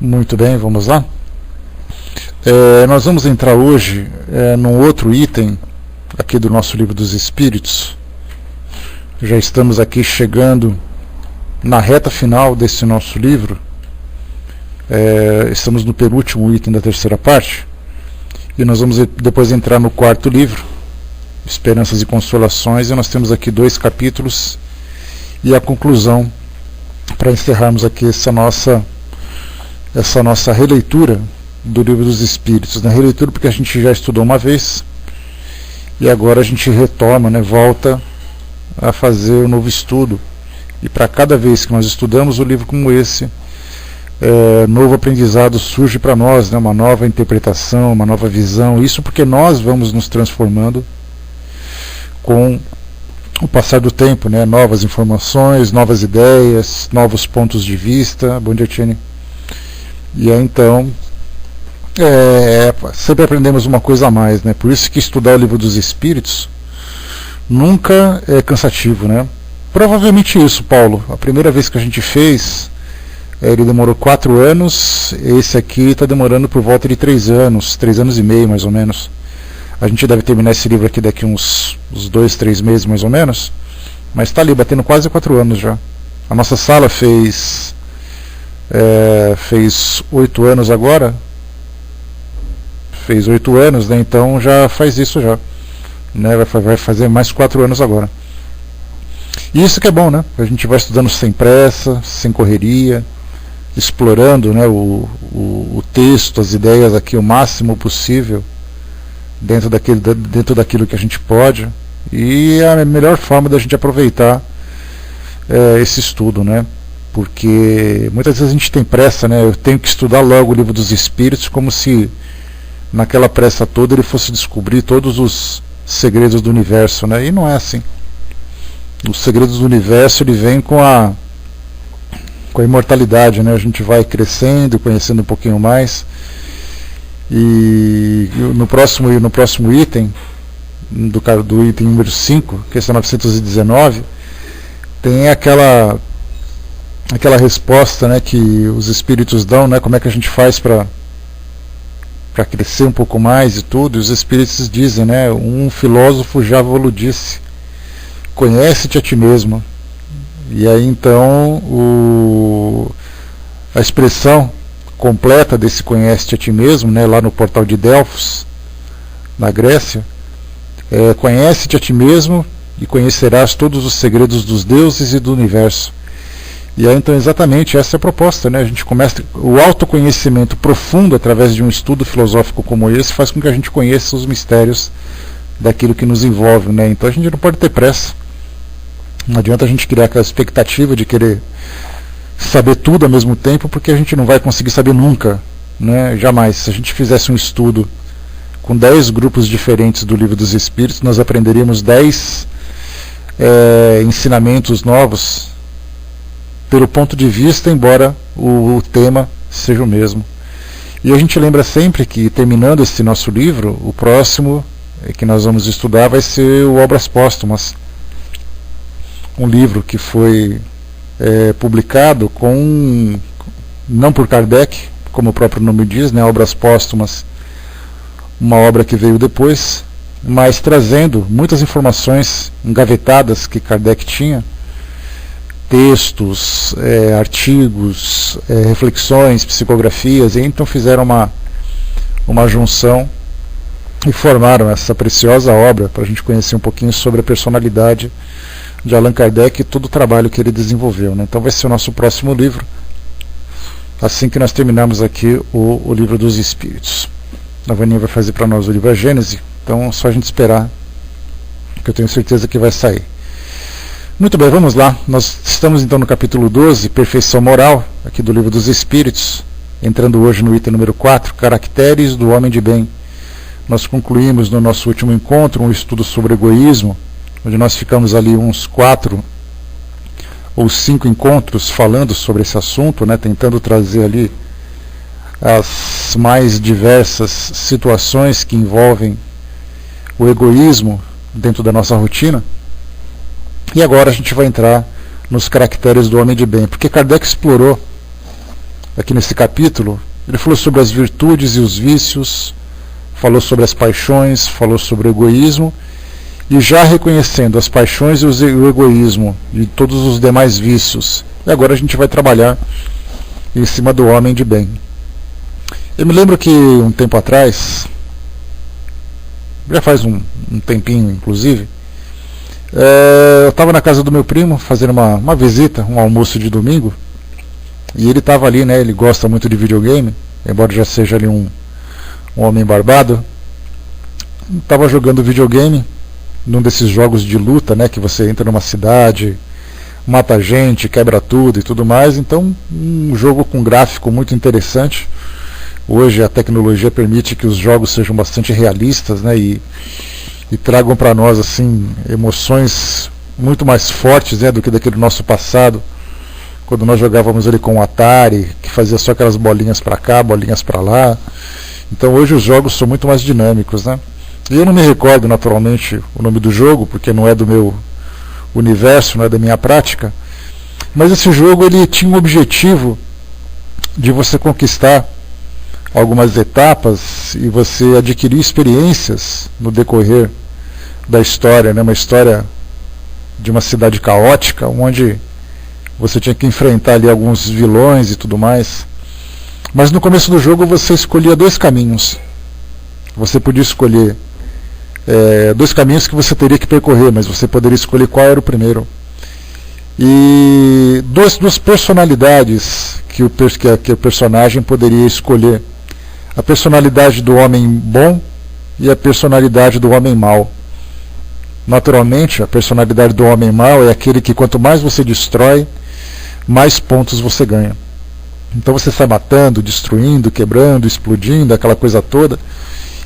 Muito bem, vamos lá. Nós vamos entrar hoje num outro item aqui do nosso Livro dos Espíritos. Já estamos aqui chegando na reta final desse nosso livro. Estamos no penúltimo item da terceira parte. E nós vamos depois entrar no quarto livro, Esperanças e Consolações, e nós temos aqui 2 capítulos e a conclusão para encerrarmos aqui essa nossa releitura do Livro dos Espíritos. Releitura porque a gente já estudou uma vez e agora a gente retoma, volta a fazer um novo estudo. E para cada vez que nós estudamos um livro como esse, novo aprendizado surge para nós, uma nova interpretação, uma nova visão. Isso porque nós vamos nos transformando com o passar do tempo, novas informações, novas ideias, novos pontos de vista. Bom dia, Tiene. E aí então sempre aprendemos uma coisa a mais, Por isso que estudar o Livro dos Espíritos nunca é cansativo, Provavelmente isso, Paulo. A primeira vez que a gente fez, ele demorou 4 anos, esse aqui está demorando por volta de 3 anos, 3 anos e meio mais ou menos. A gente deve terminar esse livro aqui daqui uns 2, 3 meses mais ou menos, mas está ali, batendo quase 4 anos já. A nossa sala fez 8 anos agora, fez 8 anos, então já faz isso já, vai fazer mais 4 anos agora. E isso que é bom, A gente vai estudando sem pressa, sem correria, explorando o texto, as ideias aqui o máximo possível, dentro daquilo que a gente pode, e é a melhor forma da gente aproveitar esse estudo, porque muitas vezes a gente tem pressa, eu tenho que estudar logo o Livro dos Espíritos, como se naquela pressa toda ele fosse descobrir todos os segredos do universo, e não é assim. Os segredos do universo ele vem com a imortalidade, a gente vai crescendo, conhecendo um pouquinho mais. E no próximo item, do item número 5, questão 919, tem aquela resposta que os espíritos dão, como é que a gente faz para crescer um pouco mais e tudo. E os espíritos dizem, um filósofo já vos disse: conhece-te a ti mesmo. E aí então a expressão completa desse conhece-te a ti mesmo, lá no portal de Delfos, na Grécia, conhece-te a ti mesmo e conhecerás todos os segredos dos deuses e do universo. E aí então exatamente essa é a proposta, a gente começa o autoconhecimento profundo através de um estudo filosófico como esse, faz com que a gente conheça os mistérios daquilo que nos envolve, Então a gente não pode ter pressa. Não adianta a gente criar aquela expectativa de querer saber tudo ao mesmo tempo, porque a gente não vai conseguir saber nunca, jamais. Se a gente fizesse um estudo com 10 grupos diferentes do Livro dos Espíritos, nós aprenderíamos 10 ensinamentos novos pelo ponto de vista, embora o tema seja o mesmo. E a gente lembra sempre que, terminando esse nosso livro, o próximo que nós vamos estudar vai ser o Obras Póstumas, um livro que foi publicado não por Kardec, como o próprio nome diz, Obras Póstumas, uma obra que veio depois, mas trazendo muitas informações engavetadas que Kardec tinha, textos, artigos, reflexões, psicografias, e então fizeram uma junção e formaram essa preciosa obra para a gente conhecer um pouquinho sobre a personalidade de Allan Kardec e todo o trabalho que ele desenvolveu. Então vai ser o nosso próximo livro, assim que nós terminarmos aqui o Livro dos Espíritos. A Vaninha vai fazer para nós o livro A Gênese, então é só a gente esperar, que eu tenho certeza que vai sair. Muito bem, vamos lá. Nós estamos então no capítulo 12, Perfeição Moral, aqui do Livro dos Espíritos, entrando hoje no item número 4, Caracteres do Homem de Bem. Nós concluímos no nosso último encontro um estudo sobre egoísmo, onde nós ficamos ali uns 4 ou 5 encontros falando sobre esse assunto, tentando trazer ali as mais diversas situações que envolvem o egoísmo dentro da nossa rotina. E agora a gente vai entrar nos caracteres do homem de bem, porque Kardec explorou aqui nesse capítulo. Ele falou sobre as virtudes e os vícios, falou sobre as paixões, falou sobre o egoísmo, e já reconhecendo as paixões e o egoísmo e todos os demais vícios. E agora a gente vai trabalhar em cima do homem de bem. Eu me lembro que um tempo atrás, já faz um tempinho inclusive, eu estava na casa do meu primo fazendo uma visita, um almoço de domingo, e ele estava ali, né, ele gosta muito de videogame, embora já seja ali um homem barbado, estava jogando videogame, num desses jogos de luta, né, que você entra numa cidade, mata gente, quebra tudo e tudo mais. Então, um jogo com gráfico muito interessante. Hoje a tecnologia permite que os jogos sejam bastante realistas, né, e tragam para nós assim emoções muito mais fortes, né, do que daquele nosso passado, quando nós jogávamos ali com o Atari, que fazia só aquelas bolinhas para cá, bolinhas para lá. Então hoje os jogos são muito mais dinâmicos, né? E eu não me recordo naturalmente o nome do jogo, porque não é do meu universo, não é da minha prática, mas esse jogo ele tinha um objetivo de você conquistar algumas etapas e você adquirir experiências no decorrer da história, né? Uma história de uma cidade caótica, onde você tinha que enfrentar ali alguns vilões e tudo mais. Mas no começo do jogo você escolhia dois caminhos. Você podia escolher dois caminhos que você teria que percorrer, mas você poderia escolher qual era o primeiro. E duas personalidades que o personagem poderia escolher: a personalidade do homem bom e a personalidade do homem mau. Naturalmente, a personalidade do homem mau é aquele que quanto mais você destrói, mais pontos você ganha. Então você sai matando, destruindo, quebrando, explodindo, aquela coisa toda,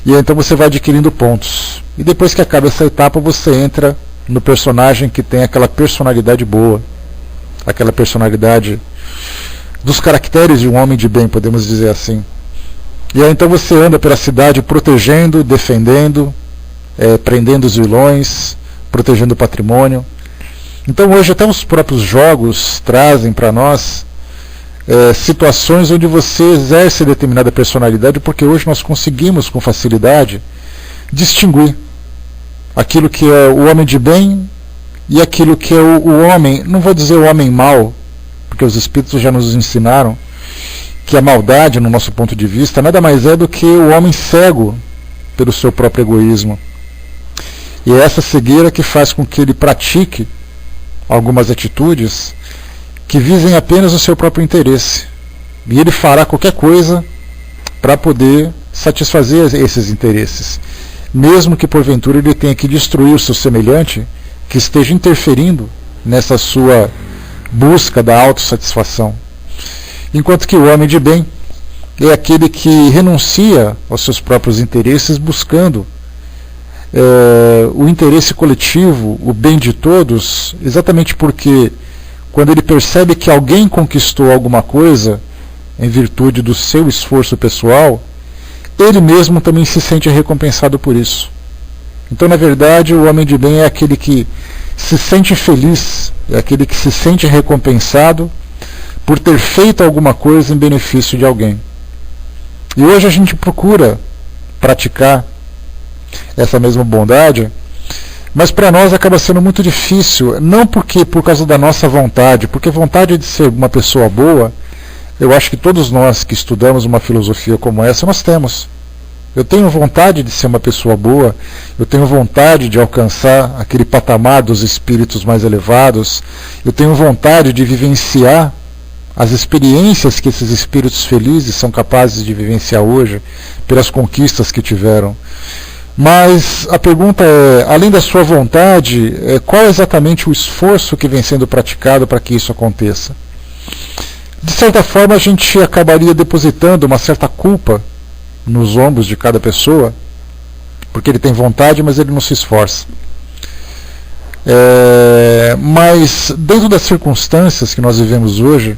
e aí, então você vai adquirindo pontos. E depois que acaba essa etapa, você entra no personagem que tem aquela personalidade boa, aquela personalidade dos caracteres de um homem de bem, podemos dizer assim. E aí então você anda pela cidade protegendo, defendendo, prendendo os vilões, protegendo o patrimônio. Então hoje até os próprios jogos trazem para nós situações onde você exerce determinada personalidade, porque hoje nós conseguimos com facilidade distinguir aquilo que é o homem de bem e aquilo que é o homem, não vou dizer o homem mau, porque os espíritos já nos ensinaram que a maldade, no nosso ponto de vista, nada mais é do que o homem cego pelo seu próprio egoísmo. E é essa cegueira que faz com que ele pratique algumas atitudes que visem apenas o seu próprio interesse. E ele fará qualquer coisa para poder satisfazer esses interesses, mesmo que porventura ele tenha que destruir o seu semelhante que esteja interferindo nessa sua busca da autossatisfação. Enquanto que o homem de bem é aquele que renuncia aos seus próprios interesses, buscando o interesse coletivo, o bem de todos, exatamente porque quando ele percebe que alguém conquistou alguma coisa em virtude do seu esforço pessoal, ele mesmo também se sente recompensado por isso. Então, na verdade, o homem de bem é aquele que se sente feliz, é aquele que se sente recompensado por ter feito alguma coisa em benefício de alguém. E hoje a gente procura praticar essa mesma bondade, mas para nós acaba sendo muito difícil, não porque por causa da nossa vontade, porque vontade de ser uma pessoa boa, eu acho que todos nós que estudamos uma filosofia como essa, nós temos. Eu tenho vontade de ser uma pessoa boa, eu tenho vontade de alcançar aquele patamar dos espíritos mais elevados, eu tenho vontade de vivenciar as experiências que esses espíritos felizes são capazes de vivenciar hoje, pelas conquistas que tiveram. Mas a pergunta é, além da sua vontade, qual é exatamente o esforço que vem sendo praticado para que isso aconteça? De certa forma, a gente acabaria depositando uma certa culpa nos ombros de cada pessoa, porque ele tem vontade, mas ele não se esforça. Mas dentro das circunstâncias que nós vivemos hoje,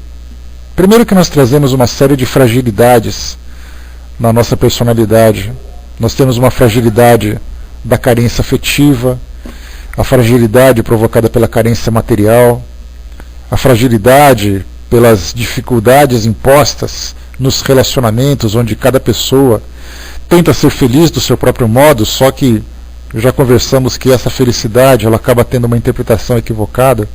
primeiro que nós trazemos uma série de fragilidades na nossa personalidade. Nós temos uma fragilidade da carência afetiva, a fragilidade provocada pela carência material, a fragilidade pelas dificuldades impostas nos relacionamentos, onde cada pessoa tenta ser feliz do seu próprio modo, só que já conversamos que essa felicidade ela acaba tendo uma interpretação equivocada,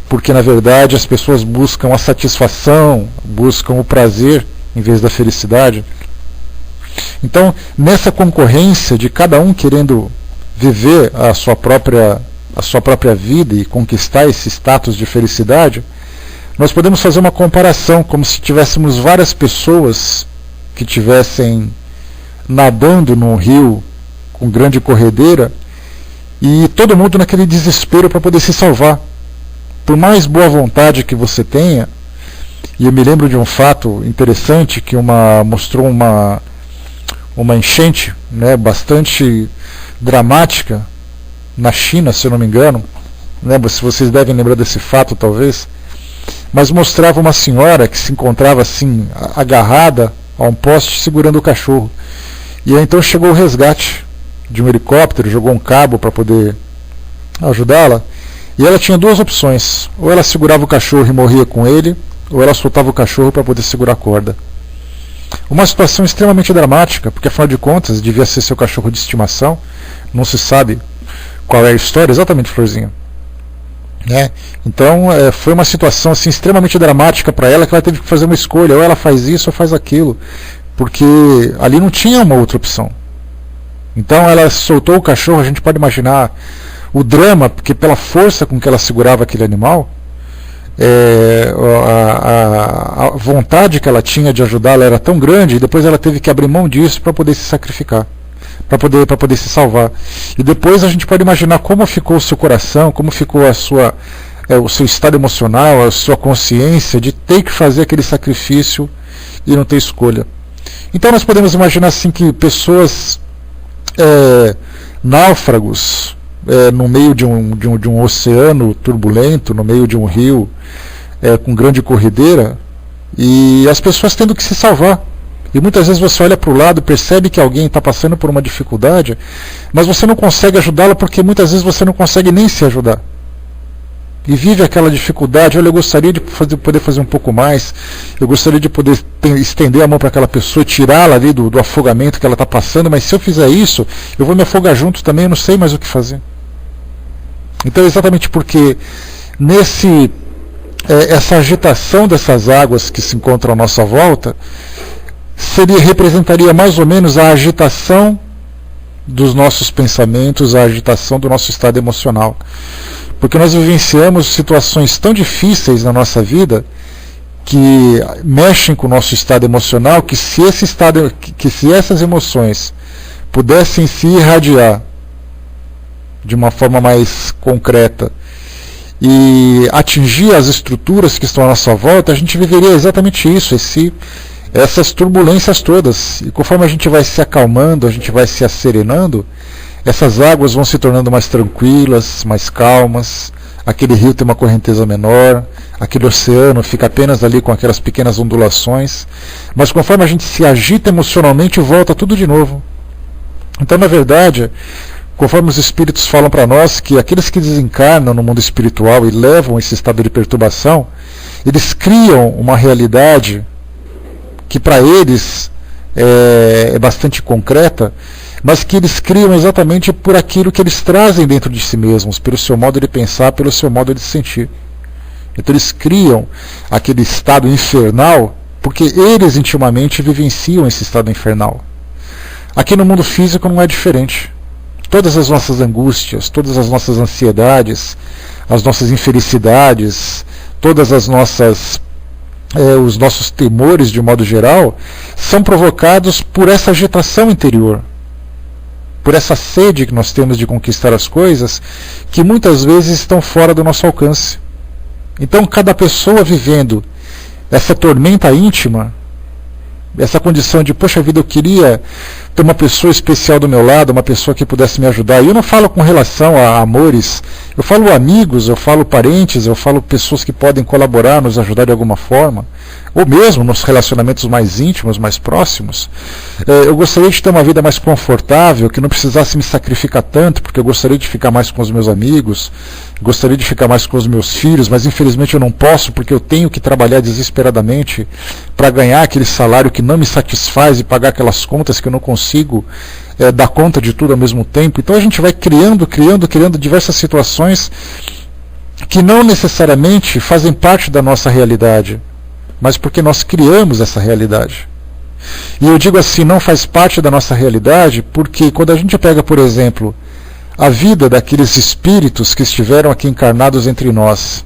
porque na verdade as pessoas buscam a satisfação, buscam o prazer em vez da felicidade. Então, nessa concorrência de cada um querendo viver a sua própria vida e conquistar esse status de felicidade, nós podemos fazer uma comparação, como se tivéssemos várias pessoas que estivessem nadando num rio com grande corredeira e todo mundo naquele desespero para poder se salvar. Por mais boa vontade que você tenha, e eu me lembro de um fato interessante que mostrou uma enchente, né, bastante dramática na China, se eu não me engano, né, se vocês devem lembrar desse fato talvez, mas mostrava uma senhora que se encontrava assim agarrada a um poste segurando o cachorro. E aí então chegou o resgate de um helicóptero, jogou um cabo para poder ajudá-la, e ela tinha duas opções: ou ela segurava o cachorro e morria com ele, ou ela soltava o cachorro para poder segurar a corda. Uma situação extremamente dramática, porque afinal de contas devia ser seu cachorro de estimação, não se sabe qual é a história exatamente, Florzinha, né? Então foi uma situação assim, extremamente dramática para ela, que ela teve que fazer uma escolha: ou ela faz isso ou faz aquilo, porque ali não tinha uma outra opção. Então ela soltou o cachorro. A gente pode imaginar o drama, porque pela força com que ela segurava aquele animal, a vontade que ela tinha de ajudá-la era tão grande, e depois ela teve que abrir mão disso para poder se sacrificar, para poder se salvar. E depois a gente pode imaginar como ficou o seu coração, como ficou o seu estado emocional, a sua consciência de ter que fazer aquele sacrifício e não ter escolha. Então nós podemos imaginar assim que pessoas náufragos no meio de um oceano turbulento, no meio de um rio com grande corredeira, e as pessoas tendo que se salvar. E muitas vezes você olha para o lado, percebe que alguém está passando por uma dificuldade, mas você não consegue ajudá-la, porque muitas vezes você não consegue nem se ajudar. E vive aquela dificuldade: olha, eu gostaria de poder fazer um pouco mais, eu gostaria de poder estender a mão para aquela pessoa, tirá-la ali do afogamento que ela está passando, mas se eu fizer isso, eu vou me afogar junto também, eu não sei mais o que fazer. Então é exatamente porque essa agitação dessas águas que se encontram à nossa volta representaria mais ou menos a agitação dos nossos pensamentos, a agitação do nosso estado emocional. Porque nós vivenciamos situações tão difíceis na nossa vida que mexem com o nosso estado emocional, que se essas emoções pudessem se irradiar de uma forma mais concreta e atingir as estruturas que estão à nossa volta, a gente viveria exatamente isso, essas turbulências todas. E conforme a gente vai se acalmando, a gente vai se asserenando, essas águas vão se tornando mais tranquilas, mais calmas, aquele rio tem uma correnteza menor, aquele oceano fica apenas ali com aquelas pequenas ondulações, mas conforme a gente se agita emocionalmente, volta tudo de novo. Então, na verdade, conforme os espíritos falam para nós que aqueles que desencarnam no mundo espiritual e levam esse estado de perturbação, eles criam uma realidade que para eles é bastante concreta, mas que eles criam exatamente por aquilo que eles trazem dentro de si mesmos, pelo seu modo de pensar, pelo seu modo de sentir. Então eles criam aquele estado infernal porque eles intimamente vivenciam esse estado infernal. Aqui no mundo físico não é diferente. Todas as nossas angústias, todas as nossas ansiedades, as nossas infelicidades, todas as nossas os nossos temores de modo geral são provocados por essa agitação interior, por essa sede que nós temos de conquistar as coisas que muitas vezes estão fora do nosso alcance. Então cada pessoa vivendo essa tormenta íntima, essa condição de, poxa vida, eu queria ter uma pessoa especial do meu lado, uma pessoa que pudesse me ajudar. E eu não falo com relação a amores, eu falo amigos, eu falo parentes, eu falo pessoas que podem colaborar, nos ajudar de alguma forma. ou mesmo nos relacionamentos mais íntimos, mais próximos, eu gostaria de ter uma vida mais confortável, que não precisasse me sacrificar tanto, porque eu gostaria de ficar mais com os meus amigos, gostaria de ficar mais com os meus filhos, mas infelizmente eu não posso, porque eu tenho que trabalhar desesperadamente para ganhar aquele salário que não me satisfaz e pagar aquelas contas que eu não consigo dar conta de tudo ao mesmo tempo. Então a gente vai criando diversas situações que não necessariamente fazem parte da nossa realidade, mas porque nós criamos essa realidade. E eu digo assim, não faz parte da nossa realidade, porque quando a gente pega, por exemplo, a vida daqueles espíritos que estiveram aqui encarnados entre nós,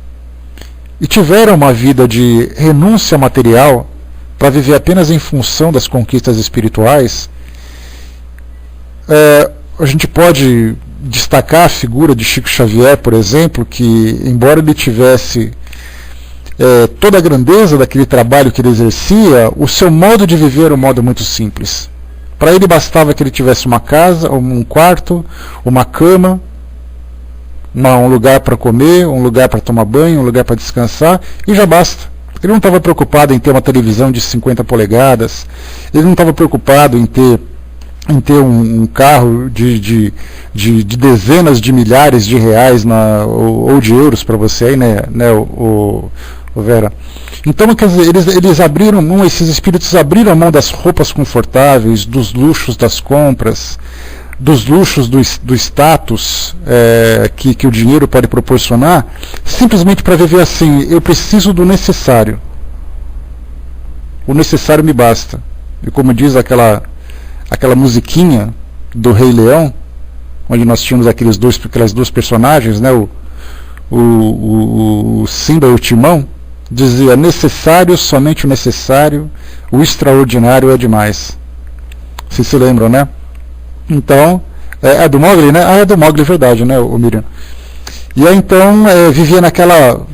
e tiveram uma vida de renúncia material, para viver apenas em função das conquistas espirituais, a gente pode destacar a figura de Chico Xavier, por exemplo, que, embora ele tivesse toda a grandeza daquele trabalho que ele exercia, o seu modo de viver era um modo muito simples. Para ele bastava que ele tivesse uma casa, um quarto, uma cama, um lugar para comer, um lugar para tomar banho, um lugar para descansar, e já basta. Ele não estava preocupado em ter uma televisão de 50 polegadas, ele não estava preocupado em ter um carro de dezenas de milhares de reais ou de euros para você aí, né, Vera? Então, quer dizer, eles abriram mão, esses espíritos abriram mão das roupas confortáveis, dos luxos das compras, dos luxos do status que o dinheiro pode proporcionar, simplesmente para viver assim, eu preciso do necessário. O necessário me basta. E como diz aquela musiquinha do Rei Leão, onde nós tínhamos aquelas duas personagens, né, o Simba e o Timão, dizia: necessário, somente o necessário, o extraordinário é demais. Vocês se lembram, né? Então, é do Mowgli, né? É do Mowgli, verdade, né, o Miriam? E aí então vivia naquela...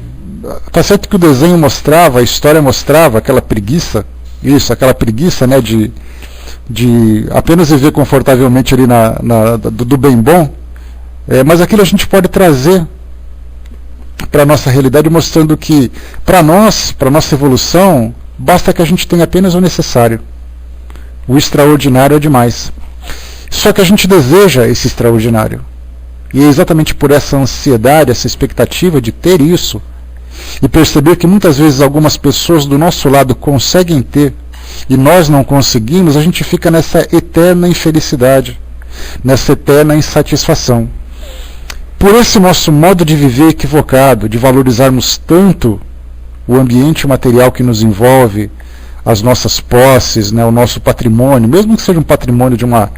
Tá certo que o desenho mostrava, a história mostrava aquela preguiça, aquela preguiça, né, de apenas viver confortavelmente ali do bem bom, mas aquilo a gente pode trazer para a nossa realidade, mostrando que para nossa evolução, basta que a gente tenha apenas o necessário. O extraordinário é demais. Só que a gente deseja esse extraordinário. E é exatamente por essa ansiedade, essa expectativa de ter isso, e perceber que muitas vezes algumas pessoas do nosso lado conseguem ter, e nós não conseguimos, a gente fica nessa eterna infelicidade, nessa eterna insatisfação. Por esse nosso modo de viver equivocado, de valorizarmos tanto o ambiente material que nos envolve, as nossas posses, né, o nosso patrimônio, mesmo que seja um patrimônio de uma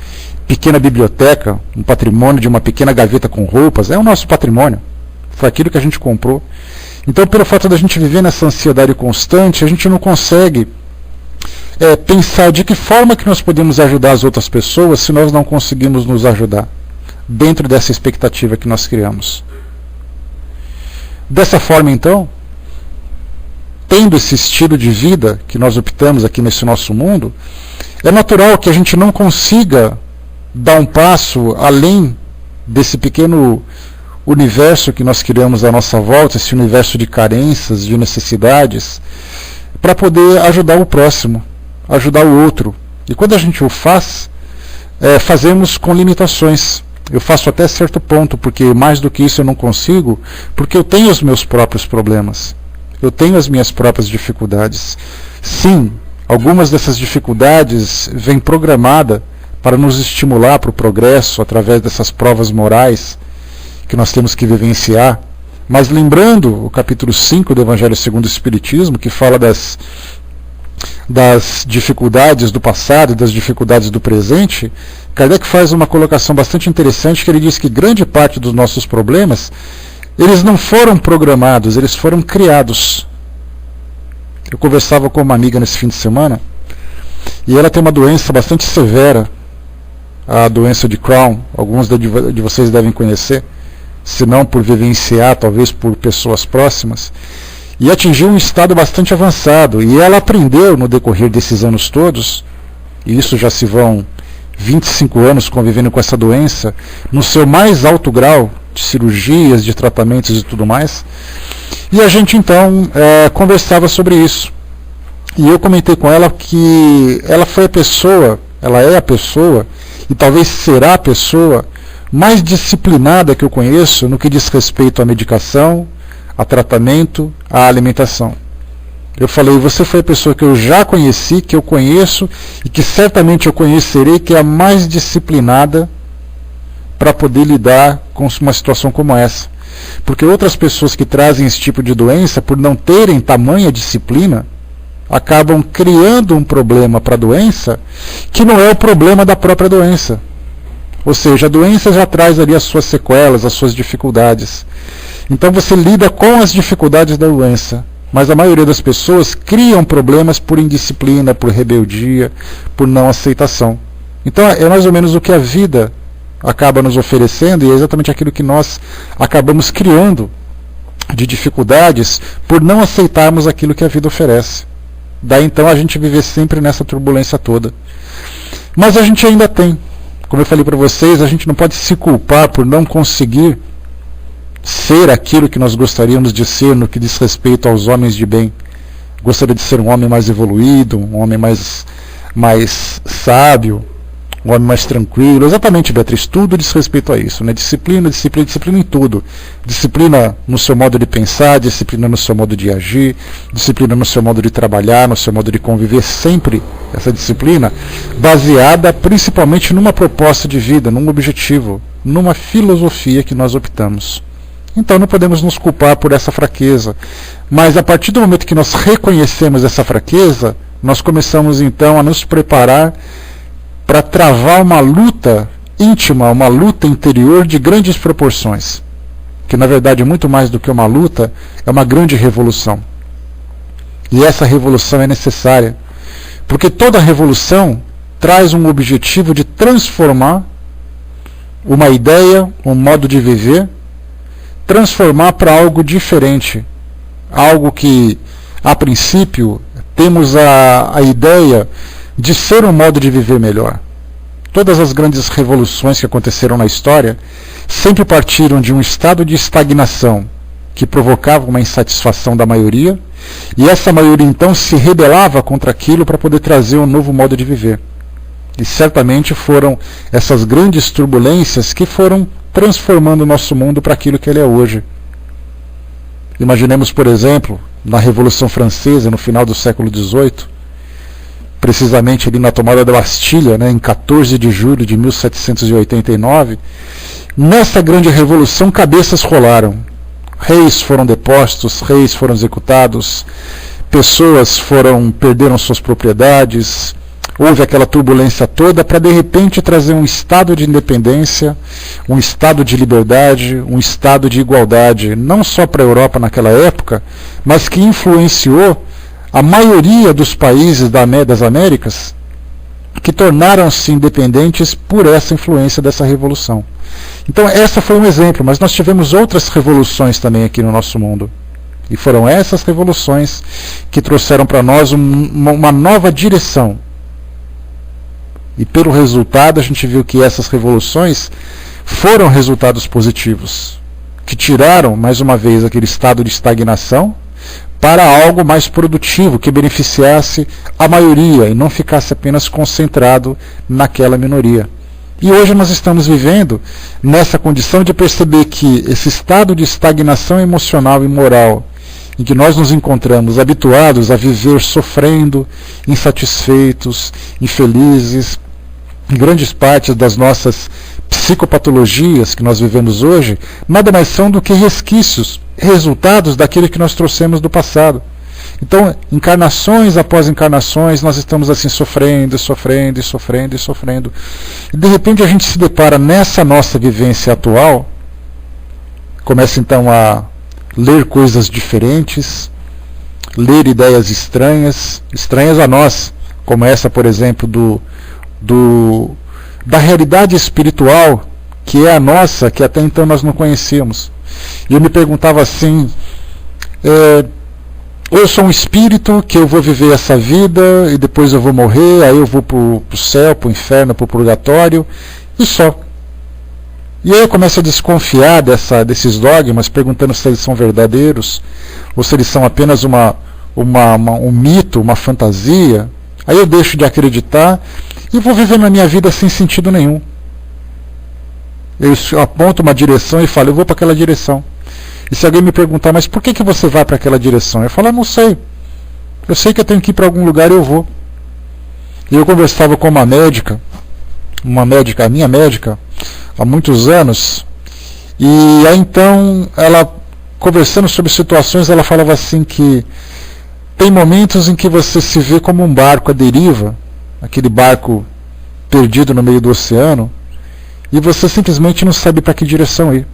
pequena biblioteca, um patrimônio de uma pequena gaveta com roupas, é o nosso patrimônio, foi aquilo que a gente comprou. Então, pelo fato da gente viver nessa ansiedade constante, a gente não consegue pensar de que forma que nós podemos ajudar as outras pessoas se nós não conseguimos nos ajudar dentro dessa expectativa que nós criamos. Dessa forma, então, tendo esse estilo de vida que nós optamos aqui nesse nosso mundo, é natural que a gente não consiga dar um passo além desse pequeno universo que nós criamos à nossa volta, esse universo de carências, de necessidades, para poder ajudar o próximo, ajudar o outro. E quando a gente o faz, fazemos com limitações. Eu faço até certo ponto, porque mais do que isso eu não consigo, porque eu tenho os meus próprios problemas. Eu tenho as minhas próprias dificuldades. Sim, algumas dessas dificuldades vêm programadas para nos estimular para o progresso através dessas provas morais que nós temos que vivenciar. Mas lembrando o capítulo 5 do Evangelho segundo o Espiritismo, que fala das dificuldades do passado e das dificuldades do presente, Kardec faz uma colocação bastante interessante, que ele diz que grande parte dos nossos problemas, eles não foram programados, eles foram criados. Eu conversava com uma amiga nesse fim de semana, e ela tem uma doença bastante severa, a doença de Crohn, alguns de vocês devem conhecer, se não por vivenciar, talvez por pessoas próximas, e atingiu um estado bastante avançado, e ela aprendeu no decorrer desses anos todos, e isso já se vão 25 anos convivendo com essa doença, no seu mais alto grau de cirurgias, de tratamentos e tudo mais, e a gente então conversava sobre isso. E eu comentei com ela que ela foi a pessoa, ela é a pessoa, e talvez será a pessoa mais disciplinada que eu conheço no que diz respeito à medicação, a tratamento, à alimentação. Eu falei, você foi a pessoa que eu já conheci, que eu conheço e que certamente eu conhecerei, que é a mais disciplinada para poder lidar com uma situação como essa. Porque outras pessoas que trazem esse tipo de doença, por não terem tamanha disciplina, acabam criando um problema para a doença que não é o problema da própria doença. Ou seja, a doença já traz ali as suas sequelas, as suas dificuldades. Então você lida com as dificuldades da doença. Mas a maioria das pessoas criam problemas por indisciplina, por rebeldia, por não aceitação. Então é mais ou menos o que a vida acaba nos oferecendo, e é exatamente aquilo que nós acabamos criando de dificuldades por não aceitarmos aquilo que a vida oferece. Daí então a gente viver sempre nessa turbulência toda. Mas a gente ainda tem, como eu falei para vocês, a gente não pode se culpar por não conseguir ser aquilo que nós gostaríamos de ser no que diz respeito aos homens de bem. Gostaria de ser um homem mais evoluído, um homem mais sábio, um homem mais tranquilo. Exatamente, Beatriz, tudo diz respeito a isso, né? Disciplina, disciplina, disciplina em tudo. Disciplina no seu modo de pensar, disciplina no seu modo de agir, disciplina no seu modo de trabalhar, no seu modo de conviver, sempre essa disciplina baseada principalmente numa proposta de vida, num objetivo, numa filosofia que nós optamos. Então não podemos nos culpar por essa fraqueza, mas a partir do momento que nós reconhecemos essa fraqueza, nós começamos então a nos preparar para travar uma luta íntima, uma luta interior de grandes proporções, que na verdade muito mais do que uma luta, é uma grande revolução. E essa revolução é necessária, porque toda revolução traz um objetivo de transformar uma ideia, um modo de viver, transformar para algo diferente, algo que a princípio temos a ideia de ser um modo de viver melhor. Todas as grandes revoluções que aconteceram na história sempre partiram de um estado de estagnação que provocava uma insatisfação da maioria, e essa maioria então se rebelava contra aquilo para poder trazer um novo modo de viver. E certamente foram essas grandes turbulências que foram transformando o nosso mundo para aquilo que ele é hoje. Imaginemos, por exemplo, na Revolução Francesa, no final do século XVIII, precisamente ali na tomada da Bastilha, né, em 14 de julho de 1789, nessa grande revolução cabeças rolaram. Reis foram depostos, reis foram executados, pessoas perderam suas propriedades. Houve aquela turbulência toda para de repente trazer um estado de independência, um estado de liberdade, um estado de igualdade, não só para a Europa naquela época, mas que influenciou a maioria dos países das Américas, que tornaram-se independentes por essa influência dessa revolução. Então essa foi um exemplo, mas nós tivemos outras revoluções também aqui no nosso mundo. E foram essas revoluções que trouxeram para nós uma nova direção. E pelo resultado a gente viu que essas revoluções foram resultados positivos, que tiraram mais uma vez aquele estado de estagnação para algo mais produtivo, que beneficiasse a maioria e não ficasse apenas concentrado naquela minoria. E hoje nós estamos vivendo nessa condição de perceber que esse estado de estagnação emocional e moral em que nós nos encontramos habituados a viver sofrendo, insatisfeitos, infelizes, em grandes partes das nossas psicopatologias que nós vivemos hoje, nada mais são do que resquícios, resultados daquilo que nós trouxemos do passado. Então, encarnações após encarnações, nós estamos assim sofrendo, sofrendo, sofrendo, sofrendo. E de repente a gente se depara nessa nossa vivência atual, começa então a ler coisas diferentes, ler ideias estranhas a nós, como essa, por exemplo, da realidade espiritual que é a nossa, que até então nós não conhecíamos. E eu me perguntava assim, eu sou um espírito que eu vou viver essa vida e depois eu vou morrer, aí eu vou para o céu, para o inferno, para o purgatório, e só. E aí eu começo a desconfiar desses dogmas, perguntando se eles são verdadeiros, ou se eles são apenas uma um mito, uma fantasia, aí eu deixo de acreditar e vou viver na minha vida sem sentido nenhum. Eu aponto uma direção e falo, eu vou para aquela direção. E se alguém me perguntar, mas por que você vai para aquela direção? Eu falo, eu não sei. Eu sei que eu tenho que ir para algum lugar e eu vou. E eu conversava com uma médica, a minha médica, há muitos anos, e aí então, ela, conversando sobre situações, ela falava assim que tem momentos em que você se vê como um barco à deriva, aquele barco perdido no meio do oceano, e você simplesmente não sabe para que direção ir.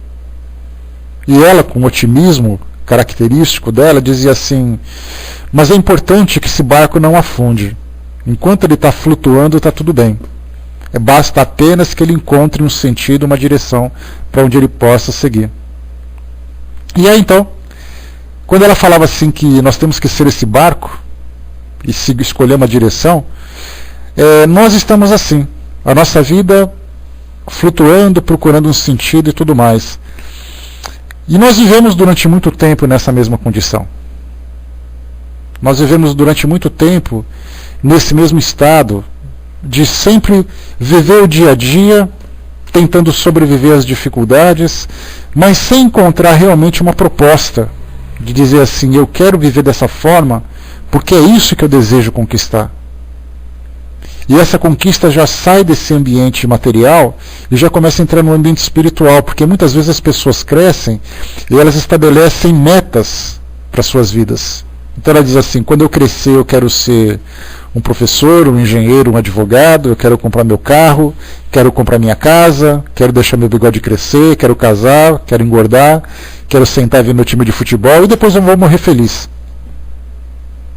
E ela, com o otimismo característico dela, dizia assim, mas é importante que esse barco não afunde. Enquanto ele está flutuando, está tudo bem. Basta apenas que ele encontre um sentido, uma direção para onde ele possa seguir. E aí então, quando ela falava assim que nós temos que ser esse barco e escolher uma direção, nós estamos assim, a nossa vida flutuando, procurando um sentido e tudo mais. E nós vivemos durante muito tempo nessa mesma condição. Nós vivemos durante muito tempo nesse mesmo estado de sempre viver o dia a dia, tentando sobreviver às dificuldades, mas sem encontrar realmente uma proposta de dizer assim, eu quero viver dessa forma porque é isso que eu desejo conquistar. E essa conquista já sai desse ambiente material e já começa a entrar no ambiente espiritual, porque muitas vezes as pessoas crescem e elas estabelecem metas para suas vidas. Então ela diz assim, quando eu crescer eu quero ser um professor, um engenheiro, um advogado, eu quero comprar meu carro, quero comprar minha casa, quero deixar meu bigode crescer, quero casar, quero engordar, quero sentar e ver meu time de futebol e depois eu vou morrer feliz.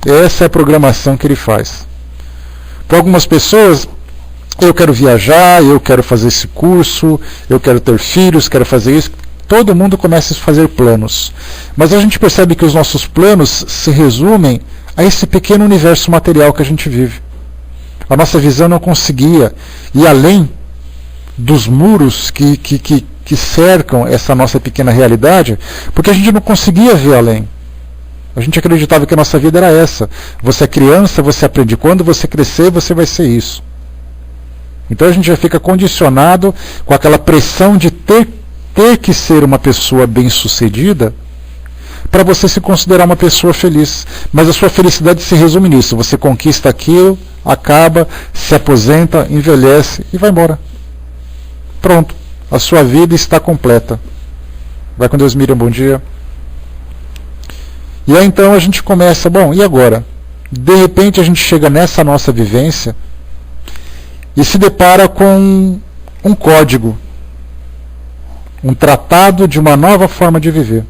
Essa é a programação que ele faz. Para algumas pessoas, eu quero viajar, eu quero fazer esse curso, eu quero ter filhos, quero fazer isso. Todo mundo começa a fazer planos. Mas a gente percebe que os nossos planos se resumem a esse pequeno universo material que a gente vive. A nossa visão não conseguia ir além dos muros que cercam essa nossa pequena realidade, porque a gente não conseguia ver além. A gente acreditava que a nossa vida era essa. Você é criança, você aprende. Quando você crescer, você vai ser isso. Então a gente já fica condicionado com aquela pressão de ter que ser uma pessoa bem-sucedida para você se considerar uma pessoa feliz. Mas a sua felicidade se resume nisso. Você conquista aquilo, acaba, se aposenta, envelhece e vai embora. Pronto. A sua vida está completa. Vai com Deus, Miriam. Bom dia. E aí então a gente começa, bom, e agora? De repente a gente chega nessa nossa vivência e se depara com um código, um tratado de uma nova forma de viver.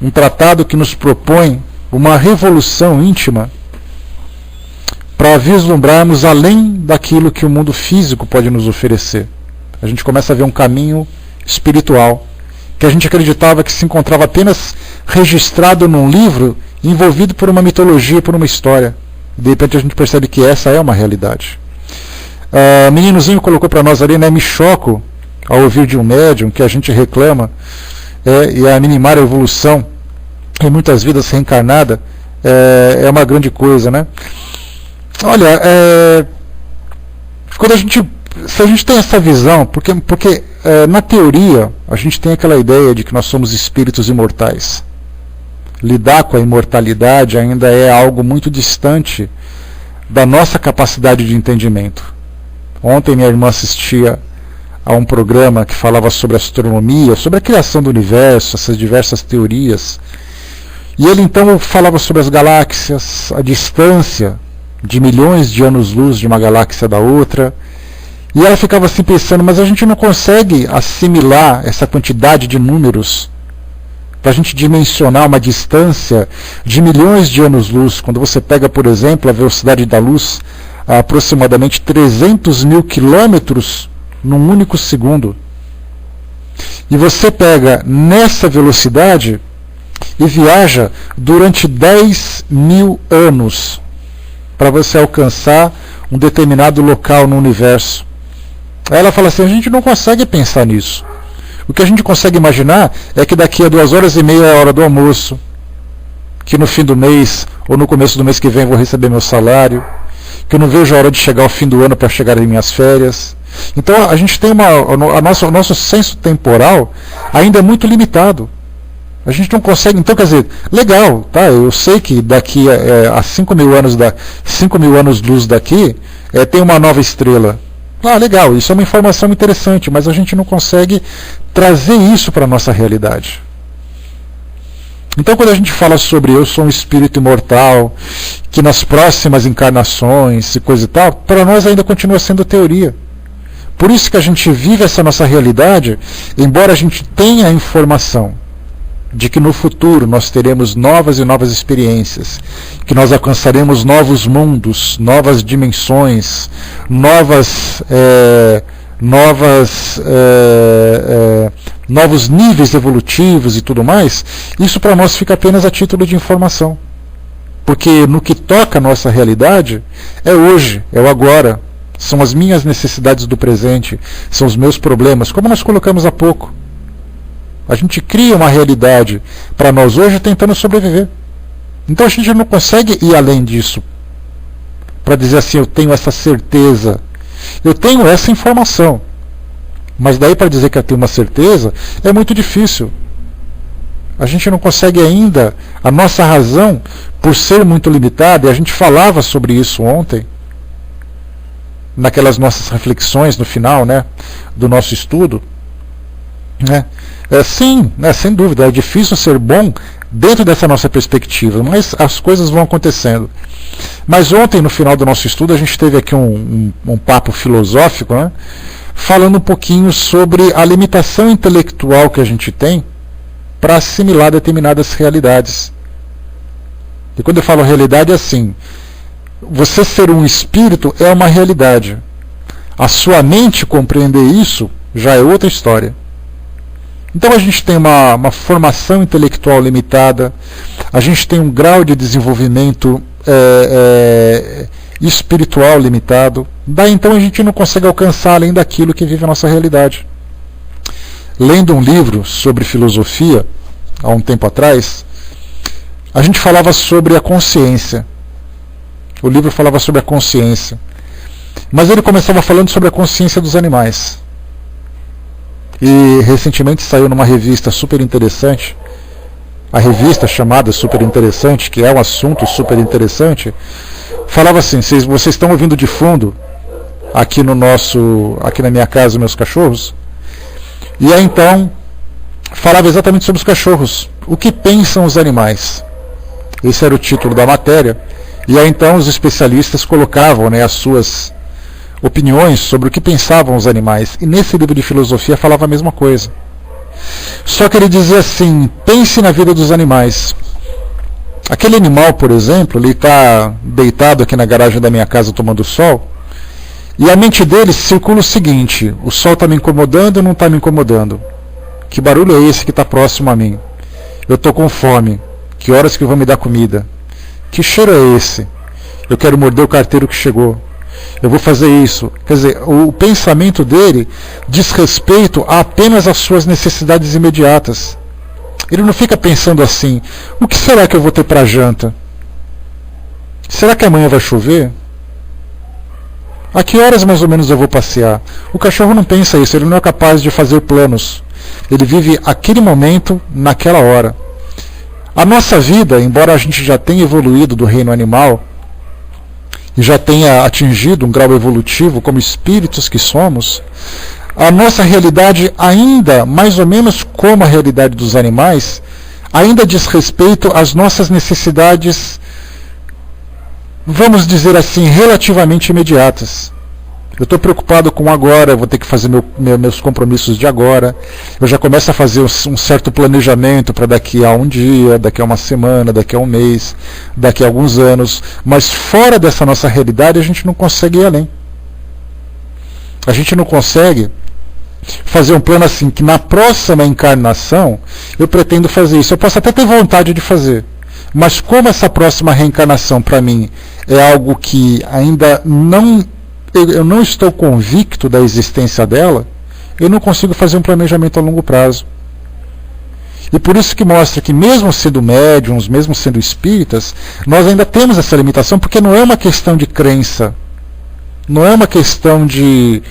Um tratado que nos propõe uma revolução íntima para vislumbrarmos além daquilo que o mundo físico pode nos oferecer. A gente começa a ver um caminho espiritual, que a gente acreditava que se encontrava apenas registrado num livro, envolvido por uma mitologia, por uma história. De repente a gente percebe que essa é uma realidade. O meninozinho colocou para nós ali, né, me choco ao ouvir de um médium que a gente reclama, e a minimar a evolução em muitas vidas reencarnada é uma grande coisa, né? Olha, quando se a gente tem essa visão, porque na teoria a gente tem aquela ideia de que nós somos espíritos imortais. Lidar com a imortalidade ainda é algo muito distante da nossa capacidade de entendimento. Ontem minha irmã assistia a um programa que falava sobre astronomia, sobre a criação do universo, essas diversas teorias. E ele então falava sobre as galáxias, a distância de milhões de anos-luz de uma galáxia da outra. E ela ficava assim pensando, mas a gente não consegue assimilar essa quantidade de números para a gente dimensionar uma distância de milhões de anos-luz. Quando você pega, por exemplo, a velocidade da luz a aproximadamente 300 mil quilômetros num único segundo. E você pega nessa velocidade e viaja durante 10 mil anos para você alcançar um determinado local no universo. Aí ela fala assim, a gente não consegue pensar nisso. O que a gente consegue imaginar é que daqui a 2 horas e meia é a hora do almoço, que no fim do mês ou no começo do mês que vem eu vou receber meu salário, que eu não vejo a hora de chegar ao fim do ano para chegar em minhas férias. Então a gente tem o nosso senso temporal ainda é muito limitado. A gente não consegue, então quer dizer, legal, tá? Eu sei que daqui a 5 mil anos luz daqui tem uma nova estrela. Ah, legal, isso é uma informação interessante, mas a gente não consegue trazer isso para a nossa realidade. Então quando a gente fala sobre eu sou um espírito imortal, que nas próximas encarnações e coisa e tal, para nós ainda continua sendo teoria. Por isso que a gente vive essa nossa realidade, embora a gente tenha a informação de que no futuro nós teremos novas e novas experiências, que nós alcançaremos novos mundos, novas dimensões, novos níveis evolutivos e tudo mais, isso para nós fica apenas a título de informação. Porque no que toca a nossa realidade, é hoje, é o agora, são as minhas necessidades do presente, são os meus problemas, como nós colocamos há pouco. A gente cria uma realidade para nós hoje tentando sobreviver. Então a gente não consegue ir além disso. Para dizer assim, eu tenho essa certeza. Eu tenho essa informação. Mas daí para dizer que eu tenho uma certeza, é muito difícil. A gente não consegue ainda, a nossa razão, por ser muito limitada, e a gente falava sobre isso ontem, naquelas nossas reflexões no final, né, do nosso estudo, né? Sim, né, sem dúvida, é difícil ser bom dentro dessa nossa perspectiva, mas as coisas vão acontecendo. Mas ontem, no final do nosso estudo, a gente teve aqui um papo filosófico, né, falando um pouquinho sobre a limitação intelectual que a gente tem para assimilar determinadas realidades. E quando eu falo realidade, é assim, você ser um espírito é uma realidade. A sua mente compreender isso já é outra história. Então a gente tem uma formação intelectual limitada, a gente tem um grau de desenvolvimento espiritual limitado, daí então a gente não consegue alcançar além daquilo que vive a nossa realidade. Lendo um livro sobre filosofia, há um tempo atrás, a gente falava sobre a consciência. O livro falava sobre a consciência, mas ele começava falando sobre a consciência dos animais. E recentemente saiu numa revista super interessante, a revista chamada Super Interessante, que é um assunto super interessante, falava assim, vocês estão ouvindo de fundo, aqui na minha casa, meus cachorros? E aí então, falava exatamente sobre os cachorros, o que pensam os animais. Esse era o título da matéria, e aí então os especialistas colocavam, né, as suas opiniões sobre o que pensavam os animais. E nesse livro de filosofia falava a mesma coisa. Só que ele dizia assim, pense na vida dos animais. Aquele animal, por exemplo, ele está deitado aqui na garagem da minha casa tomando sol, e a mente dele circula o seguinte, o sol está me incomodando ou não está me incomodando? Que barulho é esse que está próximo a mim? Eu estou com fome, que horas que vão me dar comida? Que cheiro é esse? Eu quero morder o carteiro que chegou. Eu vou fazer isso. Quer dizer, o pensamento dele diz respeito a apenas às suas necessidades imediatas. Ele não fica pensando assim, o que será que eu vou ter para janta? Será que amanhã vai chover? A que horas mais ou menos eu vou passear? O cachorro não pensa isso, ele não é capaz de fazer planos. Ele vive aquele momento, naquela hora. A nossa vida, embora a gente já tenha evoluído do reino animal, e já tenha atingido um grau evolutivo como espíritos que somos, a nossa realidade ainda, mais ou menos como a realidade dos animais, ainda diz respeito às nossas necessidades, vamos dizer assim, relativamente imediatas. Eu estou preocupado com agora, eu vou ter que fazer meus compromissos de agora. Eu já começo a fazer um certo planejamento para daqui a um dia, daqui a uma semana, daqui a um mês, daqui a alguns anos. Mas fora dessa nossa realidade a gente não consegue ir além. A gente não consegue fazer um plano assim, que na próxima encarnação eu pretendo fazer isso. Eu posso até ter vontade de fazer. Mas como essa próxima reencarnação para mim é algo que ainda eu não estou convicto da existência dela, eu não consigo fazer um planejamento a longo prazo. E por isso que mostra que mesmo sendo médiums, mesmo sendo espíritas, nós ainda temos essa limitação, porque não é uma questão de crença, não é uma questão de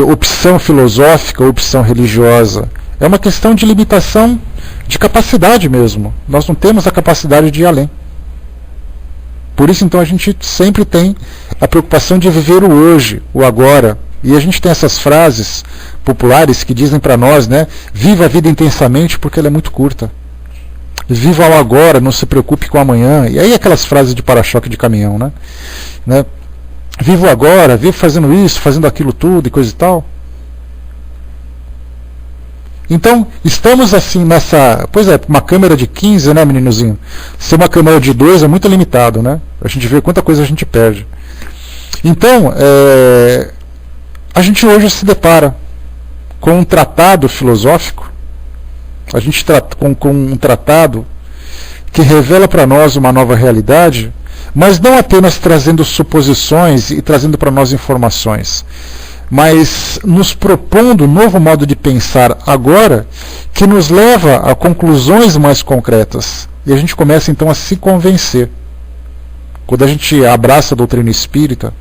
opção filosófica ou opção religiosa, é uma questão de limitação de capacidade mesmo. Nós não temos a capacidade de ir além. Por isso então a gente sempre tem a preocupação de viver o hoje, o agora. E a gente tem essas frases populares que dizem para nós, né? Viva a vida intensamente porque ela é muito curta. Viva o agora, não se preocupe com o amanhã. E aí aquelas frases de para-choque de caminhão, né? Viva o agora, viva fazendo isso, fazendo aquilo tudo e coisa e tal. Então, estamos assim nessa... Pois é, uma câmera de 15, né, meninozinho? Ser uma câmera de 2 é muito limitado, né? A gente vê quanta coisa a gente perde. Então, a gente hoje se depara com um tratado filosófico, a gente com um tratado que revela para nós uma nova realidade, mas não apenas trazendo suposições e trazendo para nós informações, mas nos propondo um novo modo de pensar agora que nos leva a conclusões mais concretas. E a gente começa então a se convencer. Quando a gente abraça a doutrina espírita,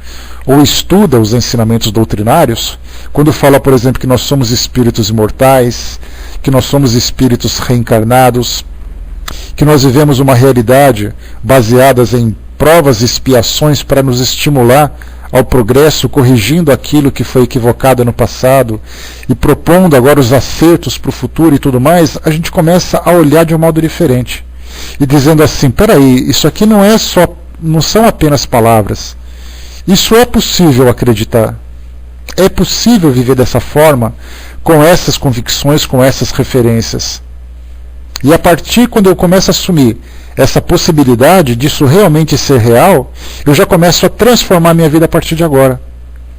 ou estuda os ensinamentos doutrinários, quando fala, por exemplo, que nós somos espíritos imortais, que nós somos espíritos reencarnados, que nós vivemos uma realidade baseada em provas e expiações para nos estimular ao progresso, corrigindo aquilo que foi equivocado no passado e propondo agora os acertos para o futuro e tudo mais, a gente começa a olhar de um modo diferente. E dizendo assim, peraí, isso aqui não são apenas palavras. Isso é possível acreditar. É possível viver dessa forma, com essas convicções, com essas referências. E a partir quando eu começo a assumir essa possibilidade disso realmente ser real, eu já começo a transformar minha vida a partir de agora.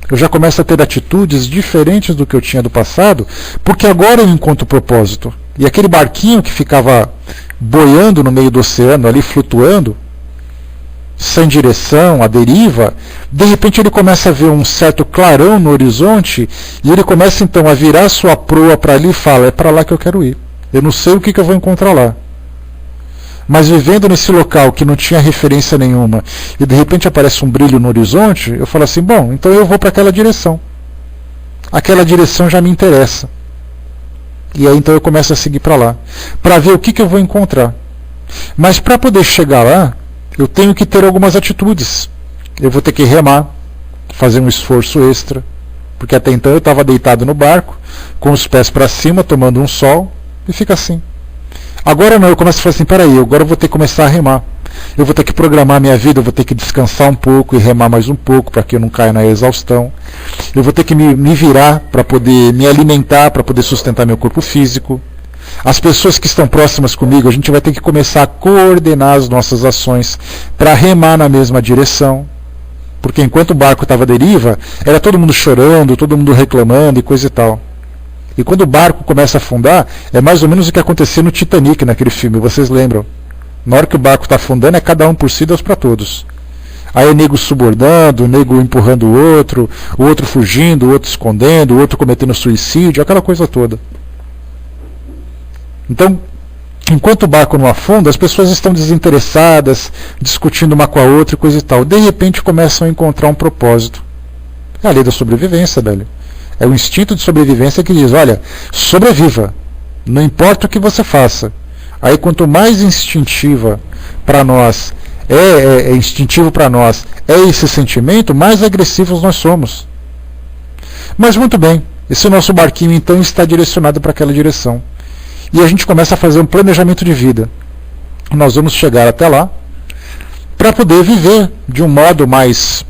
Eu já começo a ter atitudes diferentes do que eu tinha do passado, porque agora eu encontro propósito. E aquele barquinho que ficava boiando no meio do oceano, ali flutuando, sem direção, à deriva, de repente ele começa a ver um certo clarão no horizonte, e ele começa então a virar sua proa para ali e fala, é para lá que eu quero ir. Eu não sei o que eu vou encontrar lá. Mas vivendo nesse local que não tinha referência nenhuma, e de repente aparece um brilho no horizonte, eu falo assim, bom, então eu vou para aquela direção. Aquela direção já me interessa. E aí então eu começo a seguir para lá, para ver o que eu vou encontrar. Mas para poder chegar lá, eu tenho que ter algumas atitudes. Eu vou ter que remar, fazer um esforço extra, porque até então eu estava deitado no barco, com os pés para cima, tomando um sol, e fica assim. Agora não, eu começo a falar assim, peraí, agora eu vou ter que começar a remar. Eu vou ter que programar minha vida, eu vou ter que descansar um pouco e remar mais um pouco, para que eu não caia na exaustão. Eu vou ter que me virar para poder me alimentar, para poder sustentar meu corpo físico. As pessoas que estão próximas comigo, a gente vai ter que começar a coordenar as nossas ações para remar na mesma direção. Porque enquanto o barco estava à deriva, era todo mundo chorando, todo mundo reclamando e coisa e tal. E quando o barco começa a afundar, é mais ou menos o que aconteceu no Titanic, naquele filme, vocês lembram? Na hora que o barco está afundando, é cada um por si, Deus para todos. Aí é nego subordando, o nego empurrando o outro fugindo, o outro escondendo, o outro cometendo suicídio, aquela coisa toda. Então, enquanto o barco não afunda, as pessoas estão desinteressadas, discutindo uma com a outra e coisa e tal. De repente começam a encontrar um propósito. É a lei da sobrevivência, velho. É o instinto de sobrevivência que diz, olha, sobreviva, não importa o que você faça. Aí quanto mais instintiva para nós instintivo para nós é esse sentimento, mais agressivos nós somos. Mas muito bem, esse nosso barquinho então está direcionado para aquela direção. E a gente começa a fazer um planejamento de vida. Nós vamos chegar até lá para poder viver de um modo mais,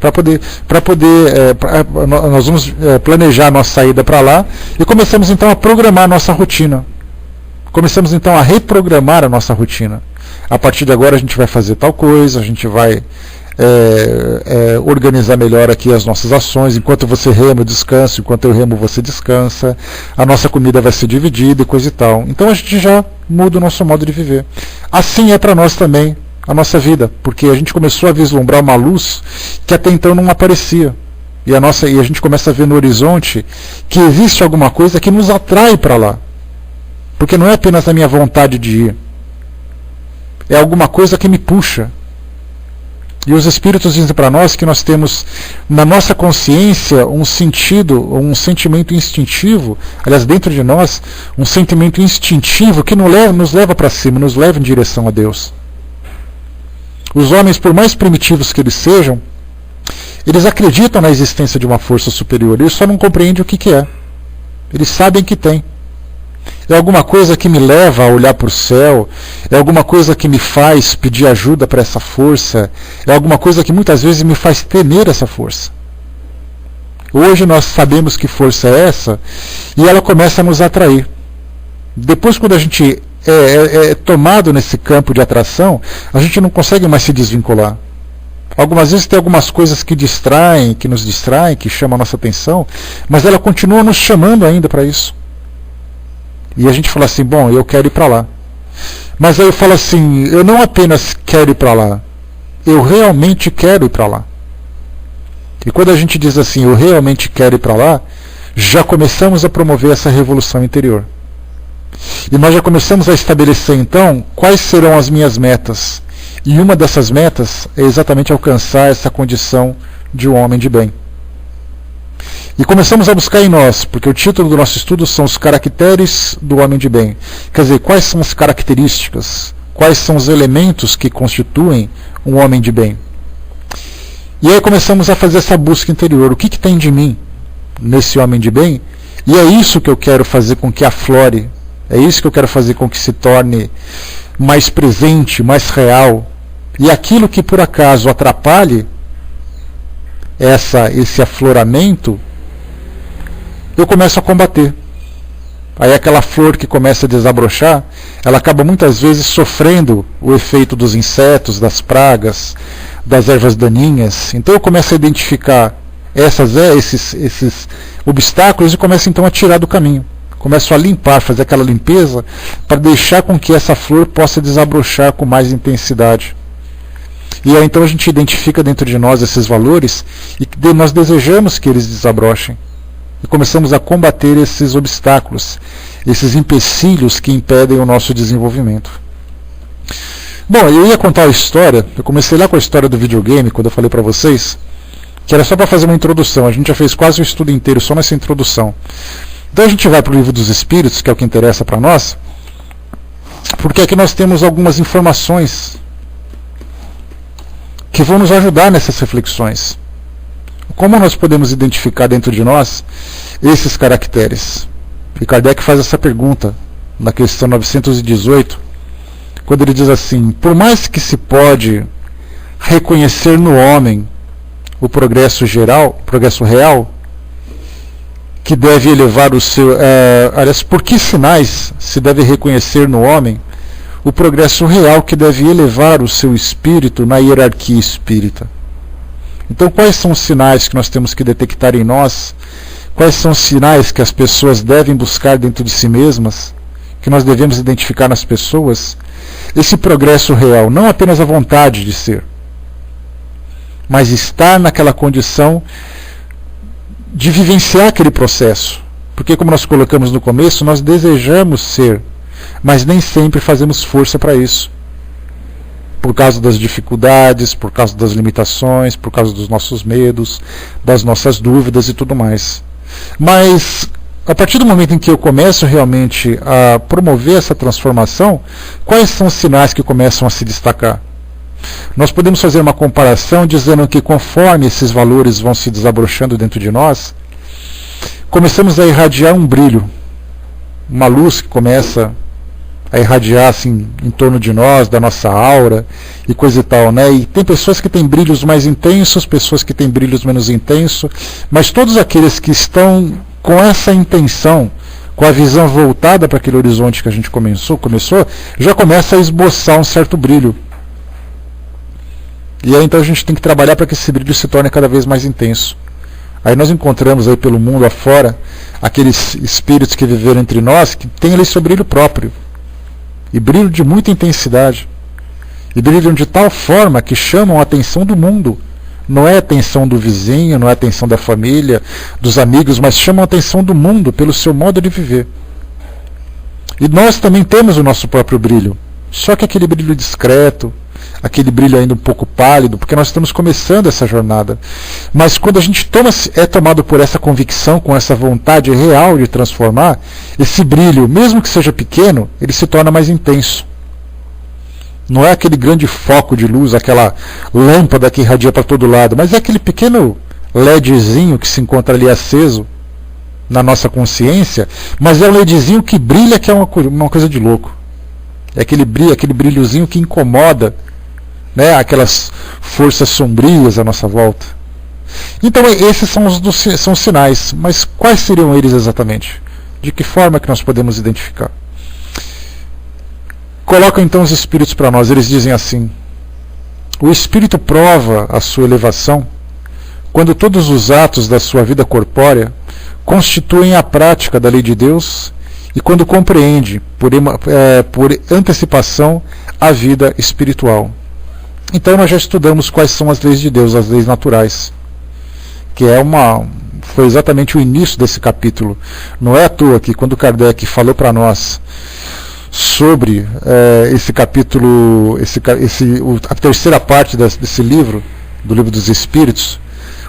nós vamos planejar a nossa saída para lá e começamos então a programar a nossa rotina. Começamos então a reprogramar a nossa rotina. A partir de agora a gente vai fazer tal coisa, a gente vai organizar melhor aqui as nossas ações. Enquanto você rema, eu descanso. Enquanto eu remo, você descansa. A nossa comida vai ser dividida e coisa e tal. Então a gente já muda o nosso modo de viver. Assim é para nós também a nossa vida, porque a gente começou a vislumbrar uma luz que até então não aparecia. E a gente começa a ver no horizonte que existe alguma coisa que nos atrai para lá. Porque não é apenas a minha vontade de ir. É alguma coisa que me puxa. E os Espíritos dizem para nós que nós temos na nossa consciência um sentido, um sentimento instintivo, aliás, dentro de nós, um sentimento instintivo que nos leva para cima, nos leva em direção a Deus. Os homens, por mais primitivos que eles sejam, eles acreditam na existência de uma força superior, eles só não compreendem o que é. Eles sabem que tem. É alguma coisa que me leva a olhar para o céu, é alguma coisa que me faz pedir ajuda para essa força, é alguma coisa que muitas vezes me faz temer essa força. Hoje nós sabemos que força é essa e ela começa a nos atrair. Depois, quando a gente é tomado nesse campo de atração, a gente não consegue mais se desvincular. Algumas vezes tem algumas coisas que distraem, que nos distraem, que chamam a nossa atenção, mas ela continua nos chamando ainda para isso. E a gente fala assim, bom, eu quero ir para lá. Mas aí eu falo assim, eu não apenas quero ir para lá, eu realmente quero ir para lá. E quando a gente diz assim, eu realmente quero ir para lá, já começamos a promover essa revolução interior. E nós já começamos a estabelecer então quais serão as minhas metas. E uma dessas metas é exatamente alcançar essa condição de um homem de bem. E começamos a buscar em nós, porque o título do nosso estudo são os caracteres do homem de bem. Quer dizer, quais são as características, quais são os elementos que constituem um homem de bem. E aí começamos a fazer essa busca interior. O que tem de mim nesse homem de bem? E é isso que eu quero fazer com que aflore, é isso que eu quero fazer com que se torne mais presente, mais real. E aquilo que por acaso atrapalhe esse afloramento, eu começo a combater. Aí aquela flor que começa a desabrochar, ela acaba muitas vezes sofrendo o efeito dos insetos, das pragas, das ervas daninhas. Então eu começo a identificar esses obstáculos e começo então a tirar do caminho. Começo a limpar, fazer aquela limpeza para deixar com que essa flor possa desabrochar com mais intensidade. E aí então a gente identifica dentro de nós esses valores e nós desejamos que eles desabrochem. E começamos a combater esses obstáculos, esses empecilhos que impedem o nosso desenvolvimento. Bom, eu ia contar a história, eu comecei lá com a história do videogame, quando eu falei para vocês, que era só para fazer uma introdução, a gente já fez quase o estudo inteiro só nessa introdução. Então a gente vai para o Livro dos Espíritos, que é o que interessa para nós, porque aqui nós temos algumas informações que vão nos ajudar nessas reflexões. Como nós podemos identificar dentro de nós esses caracteres? E Kardec faz essa pergunta na questão 918, quando ele diz assim, por mais que se pode reconhecer no homem o progresso geral, o progresso real, que deve elevar o seu... aliás, por que sinais se deve reconhecer no homem o progresso real que deve elevar o seu espírito na hierarquia espírita? Então, quais são os sinais que nós temos que detectar em nós? Quais são os sinais que as pessoas devem buscar dentro de si mesmas? Que nós devemos identificar nas pessoas? Esse progresso real, não apenas a vontade de ser, mas estar naquela condição de vivenciar aquele processo. Porque, como nós colocamos no começo, nós desejamos ser, mas nem sempre fazemos força para isso. Por causa das dificuldades, por causa das limitações, por causa dos nossos medos, das nossas dúvidas e tudo mais. Mas, a partir do momento em que eu começo realmente a promover essa transformação, quais são os sinais que começam a se destacar? Nós podemos fazer uma comparação dizendo que conforme esses valores vão se desabrochando dentro de nós, começamos a irradiar um brilho, uma luz que começa a irradiar assim em torno de nós, da nossa aura e coisa e tal, né? E tem pessoas que têm brilhos mais intensos, pessoas que têm brilhos menos intensos, mas todos aqueles que estão com essa intenção, com a visão voltada para aquele horizonte que a gente começou, já começa a esboçar um certo brilho. E aí então a gente tem que trabalhar para que esse brilho se torne cada vez mais intenso. Aí nós encontramos aí pelo mundo afora aqueles espíritos que viveram entre nós que têm ali seu brilho próprio. E brilho de muita intensidade. E brilham de tal forma que chamam a atenção do mundo. Não é a atenção do vizinho, não é a atenção da família, dos amigos, mas chamam a atenção do mundo pelo seu modo de viver. E nós também temos o nosso próprio brilho, só que aquele brilho discreto, aquele brilho ainda um pouco pálido, porque nós estamos começando essa jornada. Mas quando a gente é tomado por essa convicção, com essa vontade real de transformar, esse brilho, mesmo que seja pequeno, ele se torna mais intenso. Não é aquele grande foco de luz, aquela lâmpada que irradia para todo lado, mas é aquele pequeno LEDzinho que se encontra ali aceso na nossa consciência, mas é um LEDzinho que brilha, que é uma coisa de louco. É aquele brilhozinho que incomoda, né, aquelas forças sombrias à nossa volta. Então esses são os sinais, mas quais seriam eles exatamente? De que forma que nós podemos identificar? Colocam então os espíritos para nós, eles dizem assim: o espírito prova a sua elevação quando todos os atos da sua vida corpórea constituem a prática da lei de Deus e quando compreende, por antecipação, a vida espiritual. Então nós já estudamos quais são as leis de Deus, as leis naturais, que foi exatamente o início desse capítulo. Não é à toa que quando Kardec falou para nós sobre esse capítulo, a terceira parte desse livro, do Livro dos Espíritos,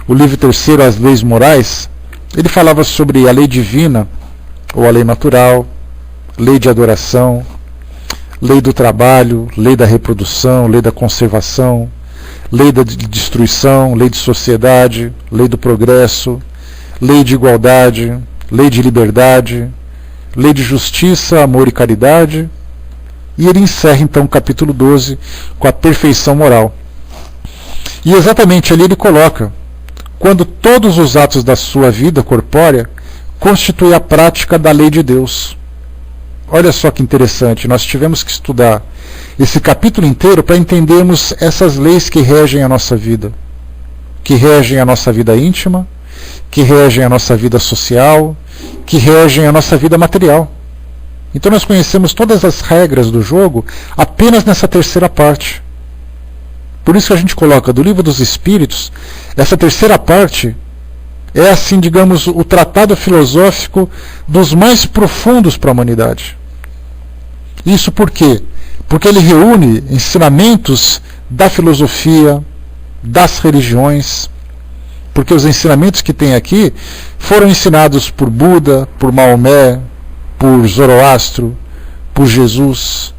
o livro terceiro, as leis morais, ele falava sobre a lei divina, ou a lei natural, lei de adoração, lei do trabalho, lei da reprodução, lei da conservação, lei da destruição, lei de sociedade, lei do progresso, lei de igualdade, lei de liberdade, lei de justiça, amor e caridade. E ele encerra então o capítulo 12 com a perfeição moral. E exatamente ali ele coloca: quando todos os atos da sua vida corpórea constituem a prática da lei de Deus. Olha só que interessante, nós tivemos que estudar esse capítulo inteiro para entendermos essas leis que regem a nossa vida, que regem a nossa vida íntima, que regem a nossa vida social, que regem a nossa vida material. Então nós conhecemos todas as regras do jogo apenas nessa terceira parte. Por isso que a gente coloca do Livro dos Espíritos, essa terceira parte é, assim, digamos, o tratado filosófico dos mais profundos para a humanidade. Isso por quê? Porque ele reúne ensinamentos da filosofia, das religiões, porque os ensinamentos que tem aqui foram ensinados por Buda, por Maomé, por Zoroastro, por Jesus.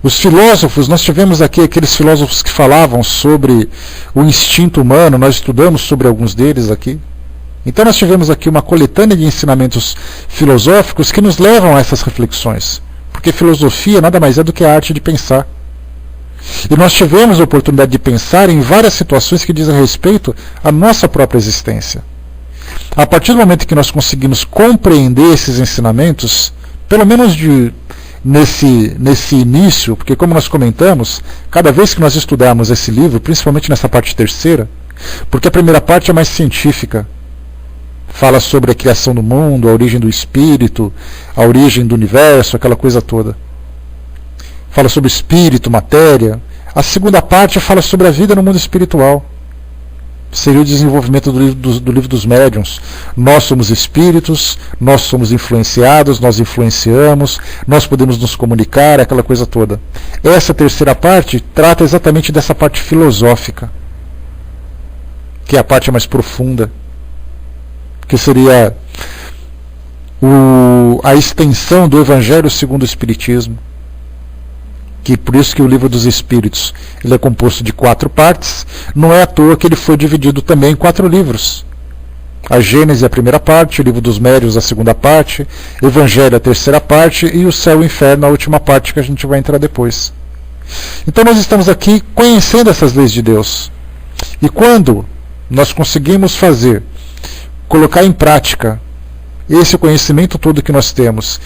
Os filósofos, nós tivemos aqui aqueles filósofos que falavam sobre o instinto humano, nós estudamos sobre alguns deles aqui. Então nós tivemos aqui uma coletânea de ensinamentos filosóficos que nos levam a essas reflexões. Porque filosofia nada mais é do que a arte de pensar. E nós tivemos a oportunidade de pensar em várias situações que dizem respeito à nossa própria existência. A partir do momento que nós conseguimos compreender esses ensinamentos, pelo menos nesse início, porque como nós comentamos, cada vez que nós estudarmos esse livro, principalmente nessa parte terceira, porque a primeira parte é mais científica, fala sobre a criação do mundo, a origem do espírito, a origem do universo, aquela coisa toda. Fala sobre espírito, matéria. A segunda parte fala sobre a vida no mundo espiritual. Seria o desenvolvimento do livro dos médiuns. Nós somos espíritos, nós somos influenciados, nós influenciamos, nós podemos nos comunicar, aquela coisa toda. Essa terceira parte trata exatamente dessa parte filosófica, que é a parte mais profunda, que seria a extensão do Evangelho segundo o Espiritismo. Que por isso que o Livro dos Espíritos ele é composto de 4 partes. Não é à toa que ele foi dividido também em 4 livros. A Gênese é a primeira parte, o Livro dos Médiuns a segunda parte, Evangelho a terceira parte e o Céu e o Inferno a última parte, que a gente vai entrar depois. Então nós estamos aqui conhecendo essas leis de Deus. E quando nós conseguimos colocar em prática esse conhecimento todo que nós temos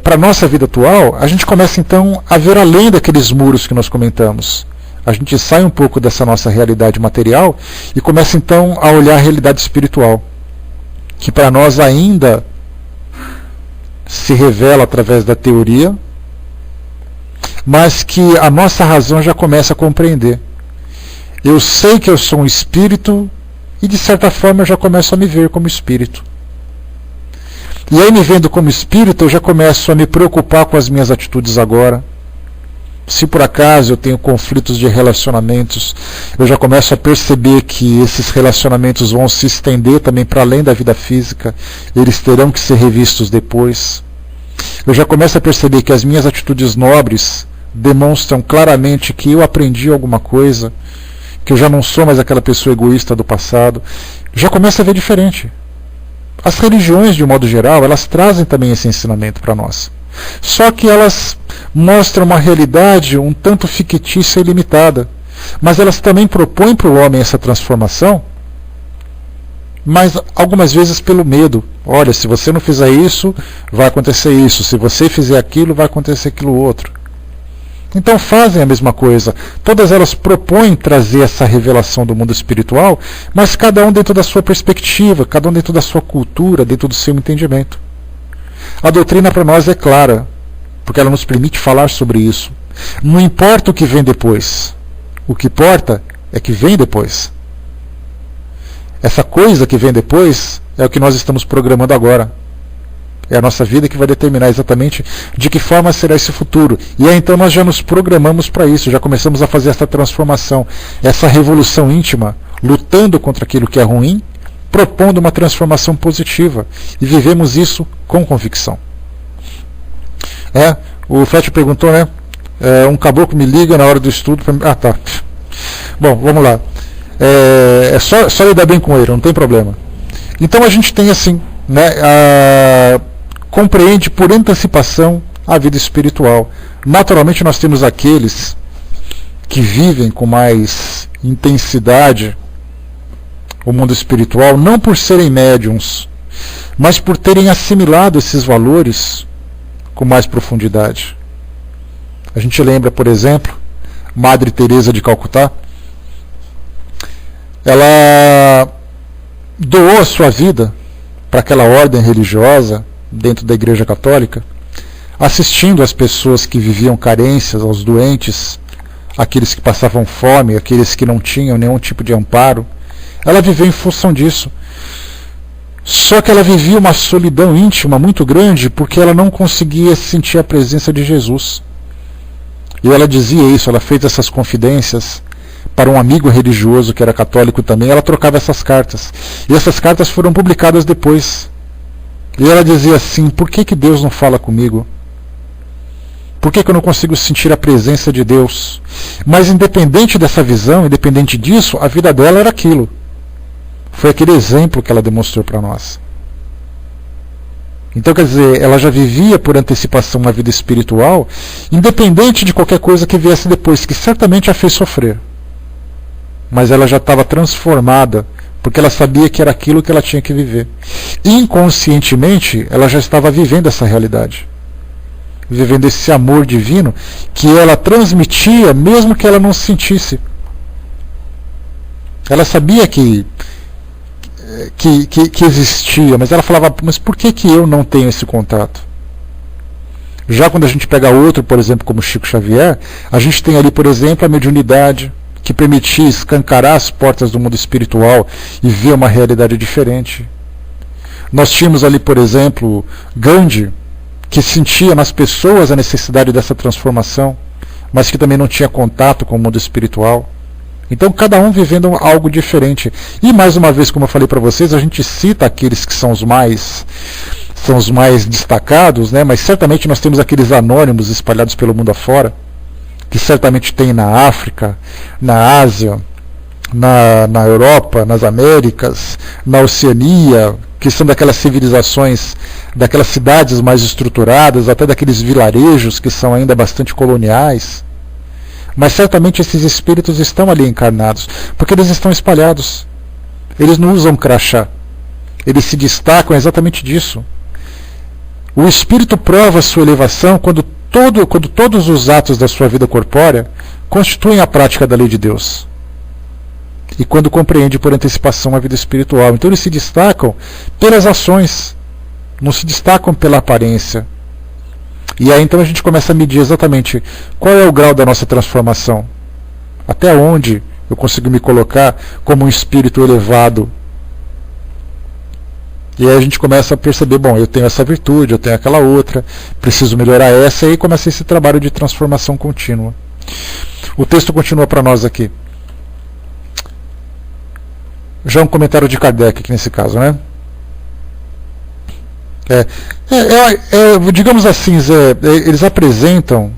para a nossa vida atual, a gente começa então a ver além daqueles muros que nós comentamos. A gente sai um pouco dessa nossa realidade material e começa então a olhar a realidade espiritual, que para nós ainda se revela através da teoria, mas que a nossa razão já começa a compreender. Eu sei que eu sou um espírito e de certa forma eu já começo a me ver como espírito. E aí, me vendo como espírito, eu já começo a me preocupar com as minhas atitudes agora. Se por acaso eu tenho conflitos de relacionamentos, eu já começo a perceber que esses relacionamentos vão se estender também para além da vida física, eles terão que ser revistos depois. Eu já começo a perceber que as minhas atitudes nobres demonstram claramente que eu aprendi alguma coisa, que eu já não sou mais aquela pessoa egoísta do passado. Já começo a ver diferente. As religiões, de um modo geral, elas trazem também esse ensinamento para nós. Só que elas mostram uma realidade um tanto fictícia e limitada. Mas elas também propõem para o homem essa transformação, mas algumas vezes pelo medo. Olha, se você não fizer isso, vai acontecer isso. Se você fizer aquilo, vai acontecer aquilo outro. Então fazem a mesma coisa. Todas elas propõem trazer essa revelação do mundo espiritual, mas cada um dentro da sua perspectiva, cada um dentro da sua cultura, dentro do seu entendimento. A doutrina para nós é clara, porque ela nos permite falar sobre isso. Não importa o que vem depois. O que importa é que vem depois. Essa coisa que vem depois é o que nós estamos programando agora. É a nossa vida que vai determinar exatamente de que forma será esse futuro. E aí então nós já nos programamos para isso, já começamos a fazer essa transformação, essa revolução íntima, lutando contra aquilo que é ruim, propondo uma transformação positiva. E vivemos isso com convicção. O Fletcher perguntou, né? Um caboclo me liga na hora do estudo. Ah, tá. Bom, vamos lá. É só lidar bem com ele, não tem problema. Então a gente tem assim, né? Compreende por antecipação a vida espiritual. Naturalmente nós temos aqueles que vivem com mais intensidade o mundo espiritual, não por serem médiums, mas por terem assimilado esses valores com mais profundidade. A gente lembra, por exemplo, Madre Teresa de Calcutá. Ela doou a sua vida para aquela ordem religiosa dentro da Igreja Católica, assistindo as pessoas que viviam carências, aos doentes, aqueles que passavam fome, aqueles que não tinham nenhum tipo de amparo. Ela viveu em função disso. Só que ela vivia uma solidão íntima muito grande porque ela não conseguia sentir a presença de Jesus. E ela dizia isso, ela fez essas confidências para um amigo religioso que era católico também. Ela trocava essas cartas. E essas cartas foram publicadas depois. E ela dizia assim: por que Deus não fala comigo? Por que eu não consigo sentir a presença de Deus? Mas independente dessa visão, independente disso, a vida dela era aquilo. Foi aquele exemplo que ela demonstrou para nós. Então, quer dizer, ela já vivia por antecipação uma vida espiritual, independente de qualquer coisa que viesse depois, que certamente a fez sofrer. Mas ela já estava transformada, porque ela sabia que era aquilo que ela tinha que viver. Inconscientemente, ela já estava vivendo essa realidade. Vivendo esse amor divino que ela transmitia, mesmo que ela não sentisse. Ela sabia que existia, mas ela falava: mas por que eu não tenho esse contato? Já quando a gente pega outro, por exemplo, como Chico Xavier, a gente tem ali, por exemplo, a mediunidade, que permitia escancarar as portas do mundo espiritual e ver uma realidade diferente. Nós tínhamos ali, por exemplo, Gandhi, que sentia nas pessoas a necessidade dessa transformação, mas que também não tinha contato com o mundo espiritual. Então cada um vivendo algo diferente. E mais uma vez, como eu falei para vocês, a gente cita aqueles que são os mais destacados, né? Mas certamente nós temos aqueles anônimos espalhados pelo mundo afora, que certamente tem na África, na Ásia, na Europa, nas Américas, na Oceania, que são daquelas civilizações, daquelas cidades mais estruturadas, até daqueles vilarejos que são ainda bastante coloniais. Mas certamente esses espíritos estão ali encarnados, porque eles estão espalhados. Eles não usam crachá. Eles se destacam exatamente disso. O espírito prova a sua elevação quando todos os atos da sua vida corpórea constituem a prática da lei de Deus. E quando compreende por antecipação a vida espiritual. Então eles se destacam pelas ações, não se destacam pela aparência. E aí então a gente começa a medir exatamente qual é o grau da nossa transformação. Até onde eu consigo me colocar como um espírito elevado. E aí a gente começa a perceber, bom, eu tenho essa virtude, eu tenho aquela outra, preciso melhorar essa, e aí começa esse trabalho de transformação contínua. O texto continua para nós aqui. Já um comentário de Kardec aqui nesse caso, né? Digamos assim, Zé, eles apresentam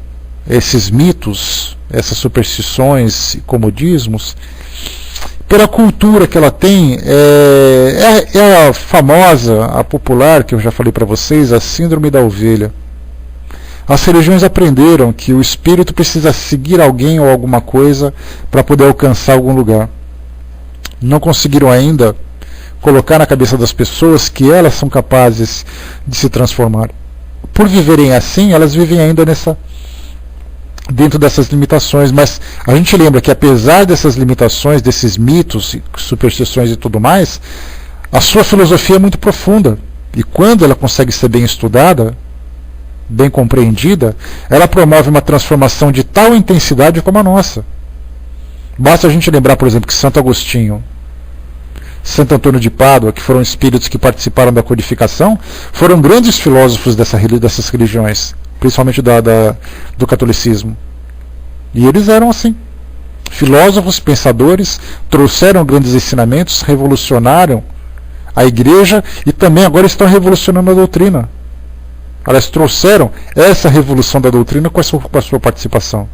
esses mitos, essas superstições e comodismos pela cultura que ela tem. É a famosa, a popular, que eu já falei para vocês, a síndrome da ovelha. As religiões aprenderam que o espírito precisa seguir alguém ou alguma coisa para poder alcançar algum lugar. Não conseguiram ainda colocar na cabeça das pessoas que elas são capazes de se transformar. Por viverem assim, elas vivem ainda dentro dessas limitações, mas a gente lembra que apesar dessas limitações, desses mitos, superstições e tudo mais, a sua filosofia é muito profunda, e quando ela consegue ser bem estudada, bem compreendida, ela promove uma transformação de tal intensidade como a nossa. Basta a gente lembrar, por exemplo, que Santo Agostinho, Santo Antônio de Pádua, que foram espíritos que participaram da codificação, foram grandes filósofos dessas religiões, principalmente do catolicismo. E eles eram assim, filósofos, pensadores, trouxeram grandes ensinamentos, revolucionaram a igreja e também agora estão revolucionando a doutrina. Elas trouxeram essa revolução da doutrina com a sua participação.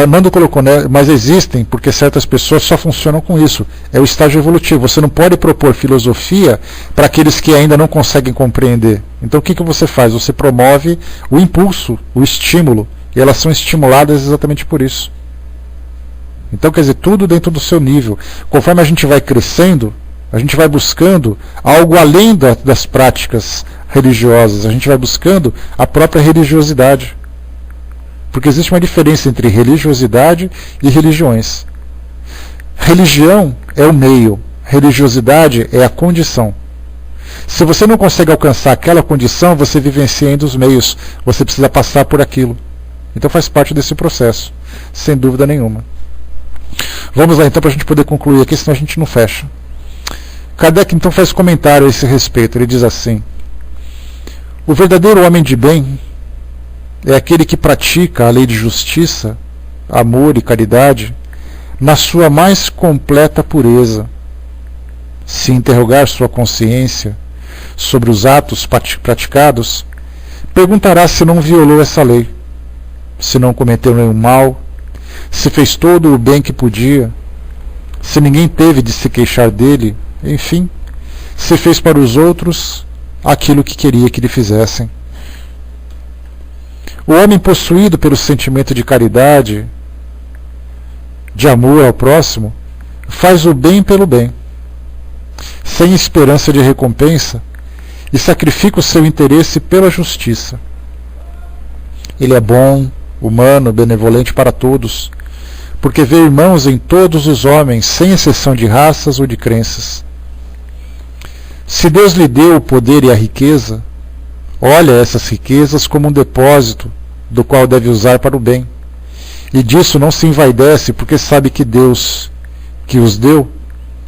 Nando colocou, né, mas existem, porque certas pessoas só funcionam com isso. É o estágio evolutivo. Você não pode propor filosofia para aqueles que ainda não conseguem compreender. Então o que você faz? Você promove o impulso, o estímulo, e elas são estimuladas exatamente por isso. Então, quer dizer, tudo dentro do seu nível. Conforme a gente vai crescendo, a gente vai buscando algo além das práticas religiosas. A gente vai buscando a própria religiosidade. Porque existe uma diferença entre religiosidade e religiões. Religião é o meio, religiosidade é a condição. Se você não consegue alcançar aquela condição, você vivencia ainda os meios, você precisa passar por aquilo. Então faz parte desse processo, sem dúvida nenhuma. Vamos lá então para a gente poder concluir aqui, senão a gente não fecha. Kardec então faz comentário a esse respeito, ele diz assim: o verdadeiro homem de bem é aquele que pratica a lei de justiça, amor e caridade na sua mais completa pureza. Se interrogar sua consciência sobre os atos praticados, perguntará se não violou essa lei, se não cometeu nenhum mal, se fez todo o bem que podia, se ninguém teve de se queixar dele, enfim, se fez para os outros aquilo que queria que lhe fizessem. O homem possuído pelo sentimento de caridade, de amor ao próximo, faz o bem pelo bem, sem esperança de recompensa, e sacrifica o seu interesse pela justiça. Ele é bom, humano, benevolente para todos, porque vê irmãos em todos os homens, sem exceção de raças ou de crenças. Se Deus lhe deu o poder e a riqueza, olha essas riquezas como um depósito do qual deve usar para o bem, e disso não se envaidece, porque sabe que Deus, que os deu,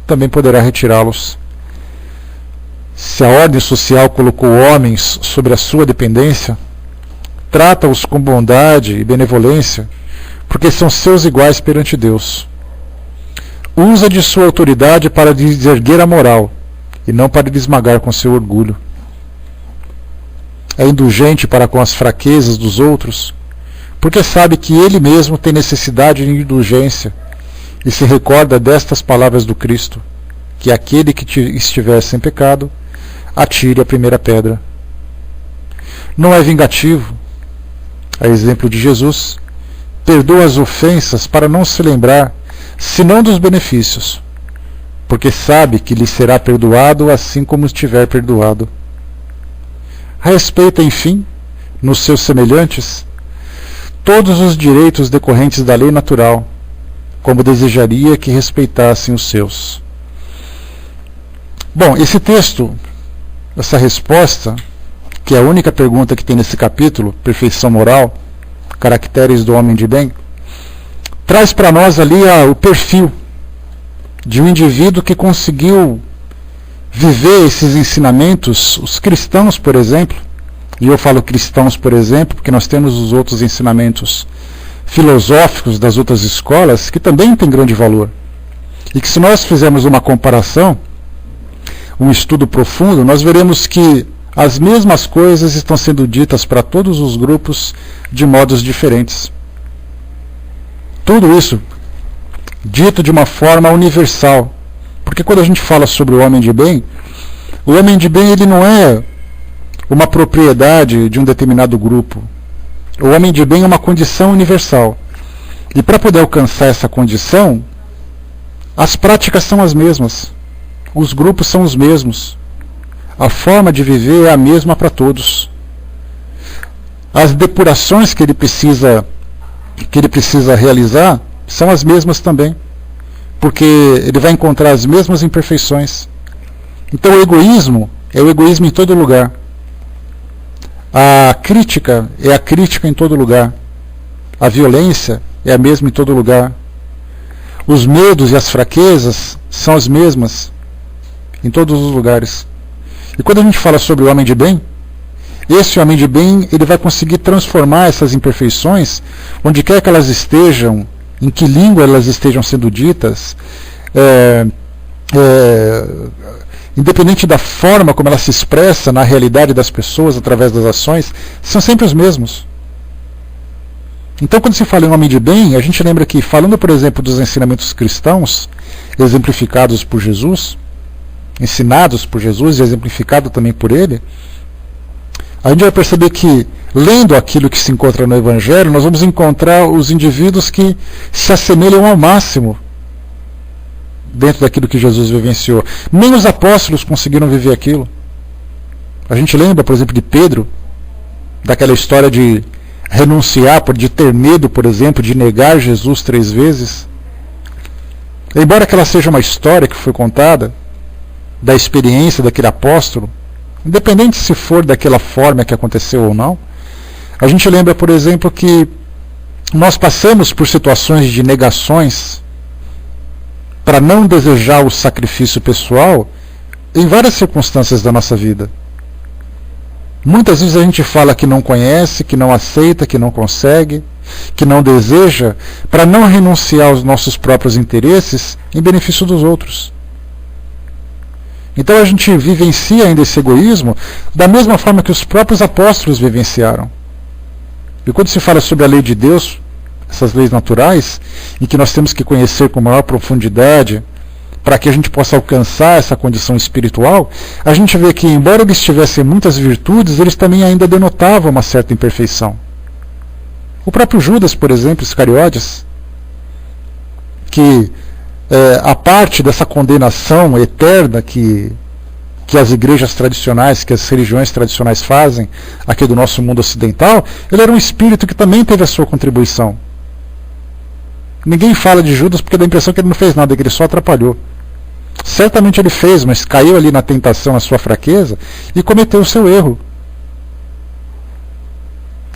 também poderá retirá-los. Se a ordem social colocou homens sobre a sua dependência, trata-os com bondade e benevolência, porque são seus iguais perante Deus. Usa de sua autoridade para lhes erguer a moral, e não para lhe esmagar com seu orgulho. É indulgente para com as fraquezas dos outros, porque sabe que ele mesmo tem necessidade de indulgência, e se recorda destas palavras do Cristo, que aquele que estiver sem pecado, atire a primeira pedra. Não é vingativo, a exemplo de Jesus, perdoa as ofensas para não se lembrar, senão dos benefícios, porque sabe que lhe será perdoado assim como estiver perdoado. Respeita, enfim, nos seus semelhantes, todos os direitos decorrentes da lei natural, como desejaria que respeitassem os seus. Bom, esse texto, essa resposta, que é a única pergunta que tem nesse capítulo, perfeição moral, caracteres do homem de bem, traz para nós ali o perfil de um indivíduo que conseguiu viver esses ensinamentos, os cristãos, por exemplo, e eu falo cristãos, por exemplo, porque nós temos os outros ensinamentos filosóficos das outras escolas, que também têm grande valor. E que se nós fizermos uma comparação, um estudo profundo, nós veremos que as mesmas coisas estão sendo ditas para todos os grupos de modos diferentes. Tudo isso dito de uma forma universal. Porque quando a gente fala sobre o homem de bem, o homem de bem ele não é uma propriedade de um determinado grupo. O homem de bem é uma condição universal. E para poder alcançar essa condição, as práticas são as mesmas. Os grupos são os mesmos. A forma de viver é a mesma para todos. As depurações que ele precisa realizar são as mesmas também. Porque ele vai encontrar as mesmas imperfeições. Então o egoísmo é o egoísmo em todo lugar. A crítica é a crítica em todo lugar. A violência é a mesma em todo lugar. Os medos e as fraquezas são as mesmas em todos os lugares. E quando a gente fala sobre o homem de bem, esse homem de bem ele vai conseguir transformar essas imperfeições, onde quer que elas estejam, em que língua elas estejam sendo ditas, independente da forma como ela se expressa na realidade das pessoas através das ações, são sempre os mesmos. Então, quando se fala em homem de bem, a gente lembra que, falando, por exemplo, dos ensinamentos cristãos, exemplificados por Jesus, ensinados por Jesus e exemplificados também por ele, a gente vai perceber que, lendo aquilo que se encontra no Evangelho, nós vamos encontrar os indivíduos que se assemelham ao máximo dentro daquilo que Jesus vivenciou. Nem os apóstolos conseguiram viver aquilo. A gente lembra, por exemplo, de Pedro, daquela história de renunciar, de ter medo, por exemplo, de negar Jesus 3 vezes. Embora aquela seja uma história que foi contada da experiência daquele apóstolo, independente se for daquela forma que aconteceu ou não, a gente lembra, por exemplo, que nós passamos por situações de negações para não desejar o sacrifício pessoal em várias circunstâncias da nossa vida. Muitas vezes a gente fala que não conhece, que não aceita, que não consegue, que não deseja, para não renunciar aos nossos próprios interesses em benefício dos outros. Então a gente vivencia ainda esse egoísmo da mesma forma que os próprios apóstolos vivenciaram. E quando se fala sobre a lei de Deus, essas leis naturais, em que nós temos que conhecer com maior profundidade, para que a gente possa alcançar essa condição espiritual, a gente vê que, embora eles tivessem muitas virtudes, eles também ainda denotavam uma certa imperfeição. O próprio Judas, por exemplo, Iscariotes, que a parte dessa condenação eterna que as igrejas tradicionais, que as religiões tradicionais fazem aqui do nosso mundo ocidental, ele era um espírito que também teve a sua contribuição. Ninguém fala de Judas porque dá a impressão que ele não fez nada, que ele só atrapalhou. Certamente ele fez, mas caiu ali na tentação, na sua fraqueza, e cometeu o seu erro.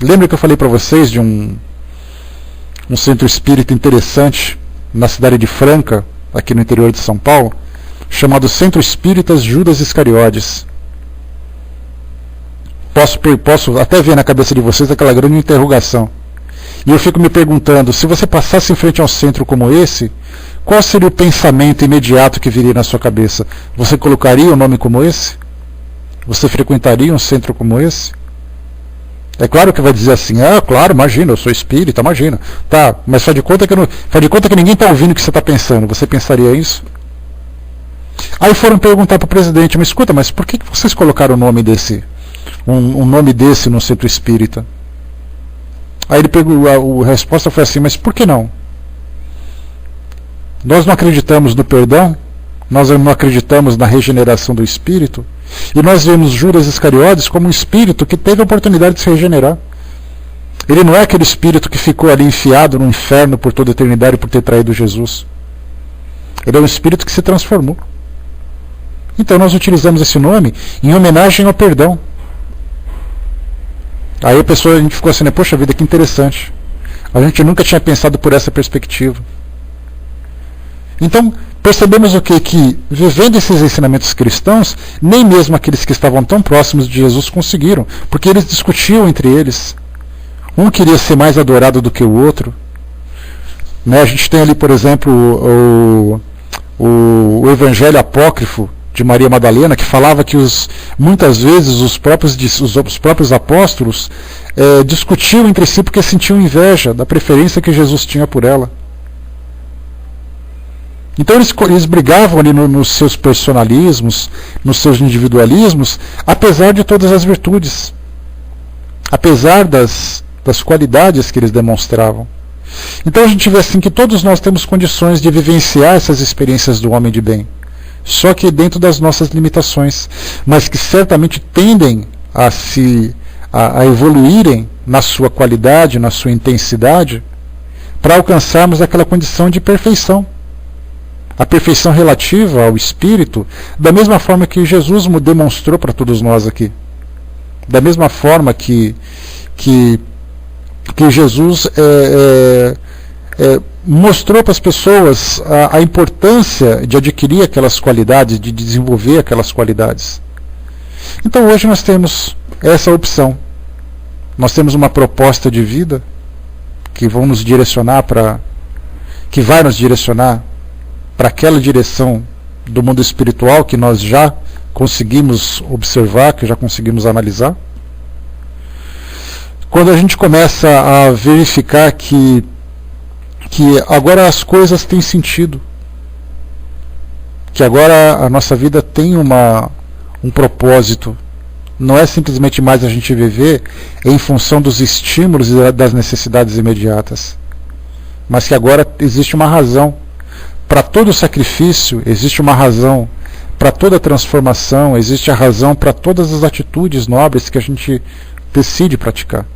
Lembra que eu falei para vocês de um centro espírita interessante na cidade de Franca, aqui no interior de São Paulo, chamado Centro Espíritas Judas Iscariotes. Posso até ver na cabeça de vocês aquela grande interrogação. E eu fico me perguntando, se você passasse em frente a um centro como esse, qual seria o pensamento imediato que viria na sua cabeça? Você colocaria um nome como esse? Você frequentaria um centro como esse? É claro que vai dizer assim, claro, imagina, eu sou espírita, imagina. Tá, mas faz de conta que ninguém está ouvindo o que você está pensando. Você pensaria isso? Aí foram perguntar para o presidente, mas escuta, mas por que vocês colocaram o nome desse, um nome desse no centro espírita? Aí ele pegou, a resposta foi assim, mas por que não? Nós não acreditamos no perdão, nós não acreditamos na regeneração do espírito, e nós vemos Judas Iscariotes como um espírito que teve a oportunidade de se regenerar. Ele não é aquele espírito que ficou ali enfiado no inferno por toda a eternidade por ter traído Jesus. Ele é um espírito que se transformou. Então nós utilizamos esse nome em homenagem ao perdão. Aí a gente ficou assim, né? Poxa vida, que interessante. A gente nunca tinha pensado por essa perspectiva. Então, percebemos o quê? Que vivendo esses ensinamentos cristãos, nem mesmo aqueles que estavam tão próximos de Jesus conseguiram, porque eles discutiam entre eles. Um queria ser mais adorado do que o outro. Né? A gente tem ali, por exemplo, o Evangelho Apócrifo de Maria Madalena, que falava que muitas vezes os próprios apóstolos discutiam entre si porque sentiam inveja da preferência que Jesus tinha por ela. Então eles brigavam ali nos seus personalismos, nos seus individualismos, apesar de todas as virtudes, apesar das qualidades que eles demonstravam. Então a gente vê assim que todos nós temos condições de vivenciar essas experiências do homem de bem, só que dentro das nossas limitações, mas que certamente tendem a evoluírem na sua qualidade, na sua intensidade, para alcançarmos aquela condição de perfeição. A perfeição relativa ao Espírito, da mesma forma que Jesus demonstrou para todos nós aqui. Da mesma forma que Jesus mostrou para as pessoas a importância de adquirir aquelas qualidades, de desenvolver aquelas qualidades. Então hoje nós temos essa opção. Nós temos uma proposta de vida que vai nos direcionar para aquela direção do mundo espiritual que nós já conseguimos observar, que já conseguimos analisar. Quando a gente começa a verificar que agora as coisas têm sentido, que agora a nossa vida tem um propósito, não é simplesmente mais a gente viver em função dos estímulos e das necessidades imediatas, mas que agora existe uma razão para todo sacrifício, existe uma razão para toda transformação, existe a razão para todas as atitudes nobres que a gente decide praticar.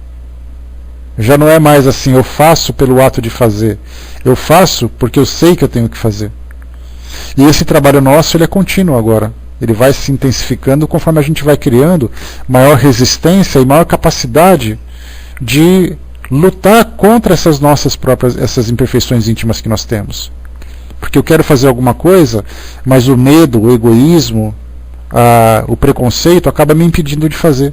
Já não é mais assim, eu faço pelo ato de fazer, eu faço porque eu sei que eu tenho que fazer. E esse trabalho nosso ele é contínuo agora, ele vai se intensificando conforme a gente vai criando maior resistência e maior capacidade de lutar contra essas imperfeições íntimas que nós temos. Porque eu quero fazer alguma coisa, mas o medo, o egoísmo, o preconceito acaba me impedindo de fazer.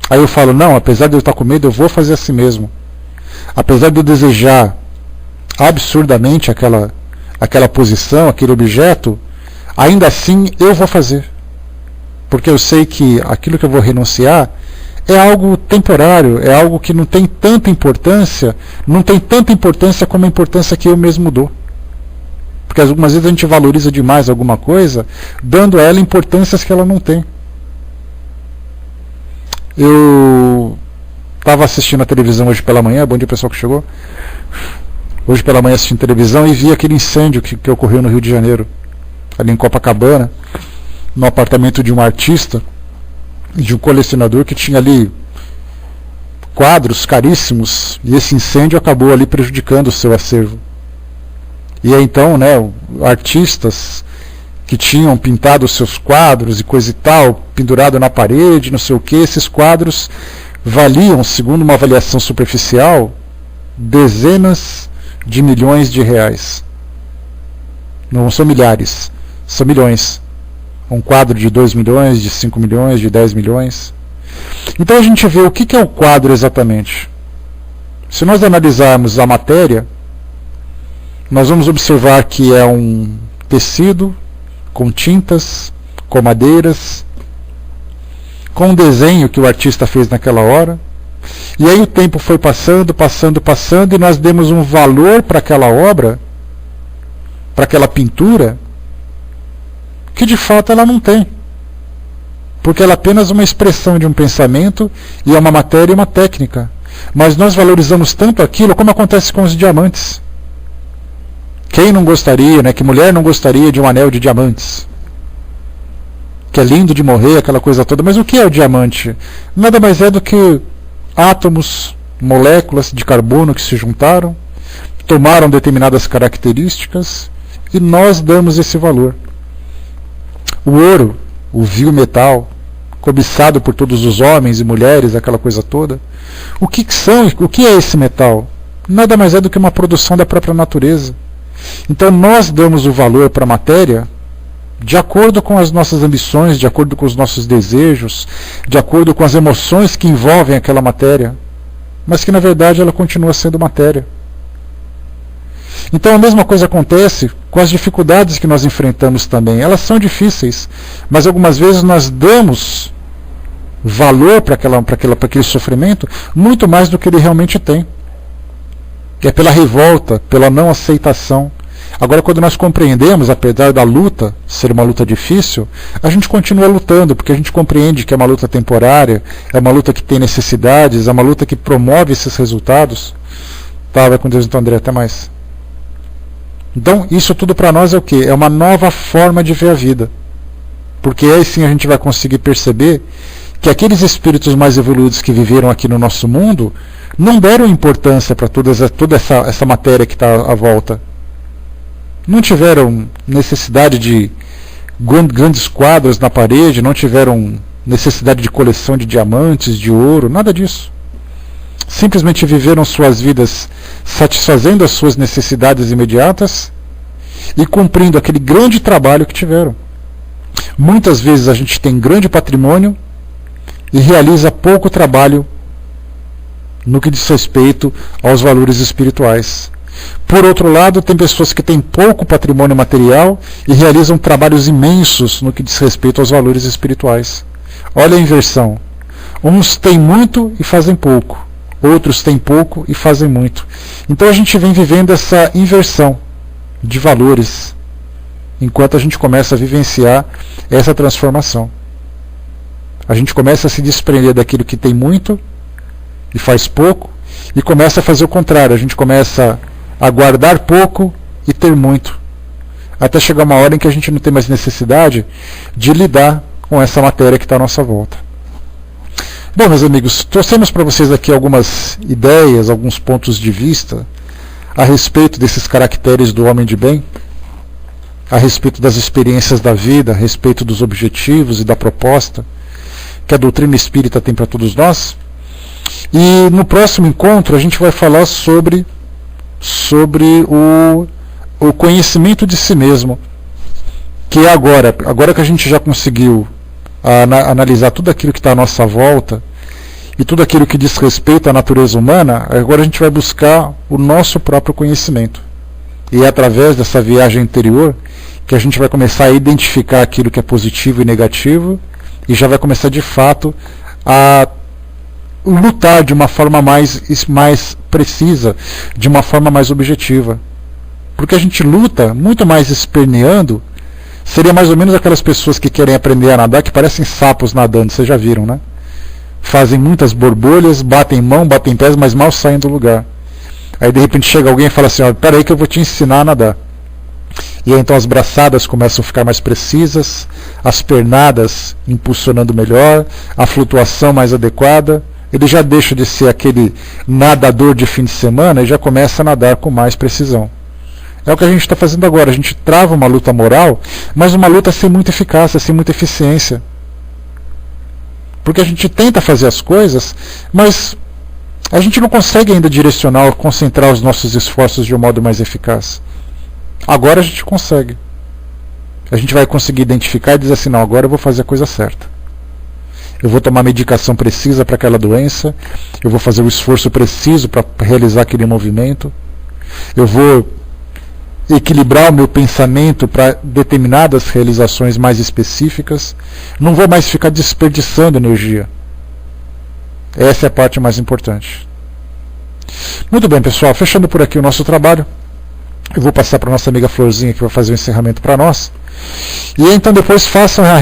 Aí eu falo, não, apesar de eu estar com medo, eu vou fazer assim mesmo. Apesar de eu desejar absurdamente aquela posição, aquele objeto, ainda assim eu vou fazer. Porque eu sei que aquilo que eu vou renunciar é algo temporário, é algo que não tem tanta importância como a importância que eu mesmo dou. Porque algumas vezes a gente valoriza demais alguma coisa, dando a ela importâncias que ela não tem. Eu estava assistindo a televisão hoje pela manhã, bom dia pessoal que chegou. Hoje pela manhã assistindo televisão e vi aquele incêndio que ocorreu no Rio de Janeiro, ali em Copacabana, no apartamento de um artista, de um colecionador que tinha ali quadros caríssimos, e esse incêndio acabou ali prejudicando o seu acervo. E aí, então, né, artistas que tinham pintado os seus quadros e coisa e tal, pendurado na parede, não sei o que, esses quadros valiam, segundo uma avaliação superficial, dezenas de milhões de reais. Não são milhares, são milhões. Um quadro de 2 milhões, de 5 milhões, de 10 milhões. Então a gente vê o que é o quadro exatamente. Se nós analisarmos a matéria, nós vamos observar que é um tecido com tintas, com madeiras, com um desenho que o artista fez naquela hora. E aí o tempo foi passando, e nós demos um valor para aquela obra, para aquela pintura, que de fato ela não tem. Porque ela é apenas uma expressão de um pensamento e é uma matéria e uma técnica. Mas nós valorizamos tanto aquilo como acontece com os diamantes. Quem não gostaria, né? Que mulher não gostaria de um anel de diamantes? Que é lindo de morrer, aquela coisa toda. Mas o que é o diamante? Nada mais é do que átomos, moléculas de carbono que se juntaram, tomaram determinadas características e nós damos esse valor. O ouro, o vil metal, cobiçado por todos os homens e mulheres, aquela coisa toda. O que é esse metal? Nada mais é do que uma produção da própria natureza. Então nós damos o valor para a matéria de acordo com as nossas ambições, de acordo com os nossos desejos, de acordo com as emoções que envolvem aquela matéria, mas que na verdade ela continua sendo matéria. Então a mesma coisa acontece com as dificuldades que nós enfrentamos também. Elas são difíceis, mas algumas vezes nós damos valor para aquele sofrimento muito mais do que ele realmente tem. É pela revolta, pela não aceitação. Agora, quando nós compreendemos, apesar da luta ser uma luta difícil, a gente continua lutando, porque a gente compreende que é uma luta temporária, é uma luta que tem necessidades, é uma luta que promove esses resultados. Tá, vai com Deus então, André, até mais. Então, isso tudo para nós é o quê? É uma nova forma de ver a vida. Porque aí sim a gente vai conseguir perceber que aqueles espíritos mais evoluídos que viveram aqui no nosso mundo não deram importância para toda essa matéria que está à volta. Não tiveram necessidade de grandes quadros na parede, não tiveram necessidade de coleção de diamantes, de ouro, nada disso. Simplesmente viveram suas vidas satisfazendo as suas necessidades imediatas e cumprindo aquele grande trabalho que tiveram. Muitas vezes a gente tem grande patrimônio e realiza pouco trabalho no que diz respeito aos valores espirituais. Por outro lado, tem pessoas que têm pouco patrimônio material e realizam trabalhos imensos no que diz respeito aos valores espirituais. Olha a inversão. Uns têm muito e fazem pouco. Outros têm pouco e fazem muito. Então a gente vem vivendo essa inversão de valores, enquanto a gente começa a vivenciar essa transformação. A gente começa a se desprender daquilo que tem muito e faz pouco, e começa a fazer o contrário. A gente começa a guardar pouco e ter muito, até chegar uma hora em que a gente não tem mais necessidade de lidar com essa matéria que está à nossa volta. Bom, meus amigos, trouxemos para vocês aqui algumas ideias, alguns pontos de vista a respeito desses caracteres do homem de bem, a respeito das experiências da vida, a respeito dos objetivos e da proposta que a doutrina espírita tem para todos nós. E no próximo encontro a gente vai falar sobre o conhecimento de si mesmo, que é agora que a gente já conseguiu analisar tudo aquilo que está à nossa volta e tudo aquilo que diz respeito à natureza humana, agora a gente vai buscar o nosso próprio conhecimento. E é através dessa viagem interior que a gente vai começar a identificar aquilo que é positivo e negativo e já vai começar de fato a lutar de uma forma mais precisa, de uma forma mais objetiva. Porque a gente luta muito mais esperneando. Seria mais ou menos aquelas pessoas que querem aprender a nadar, que parecem sapos nadando, vocês já viram, né? Fazem muitas borbolhas, batem mão, batem pés, mas mal saem do lugar. Aí de repente chega alguém e fala assim, espera aí que eu vou te ensinar a nadar. E aí então as braçadas começam a ficar mais precisas, as pernadas impulsionando melhor, a flutuação mais adequada. Ele já deixa de ser aquele nadador de fim de semana e já começa a nadar com mais precisão. É o que a gente está fazendo agora. A gente trava uma luta moral, mas uma luta sem muita eficácia, sem muita eficiência. Porque a gente tenta fazer as coisas, mas a gente não consegue ainda direcionar ou concentrar os nossos esforços de um modo mais eficaz. Agora a gente consegue. A gente vai conseguir identificar e dizer assim, não, agora eu vou fazer a coisa certa. Eu vou tomar a medicação precisa para aquela doença, eu vou fazer o esforço preciso para realizar aquele movimento, eu vou equilibrar o meu pensamento para determinadas realizações mais específicas, não vou mais ficar desperdiçando energia. Essa é a parte mais importante. Muito bem, pessoal, fechando por aqui o nosso trabalho, eu vou passar para a nossa amiga Florzinha que vai fazer o encerramento para nós, e então depois façam a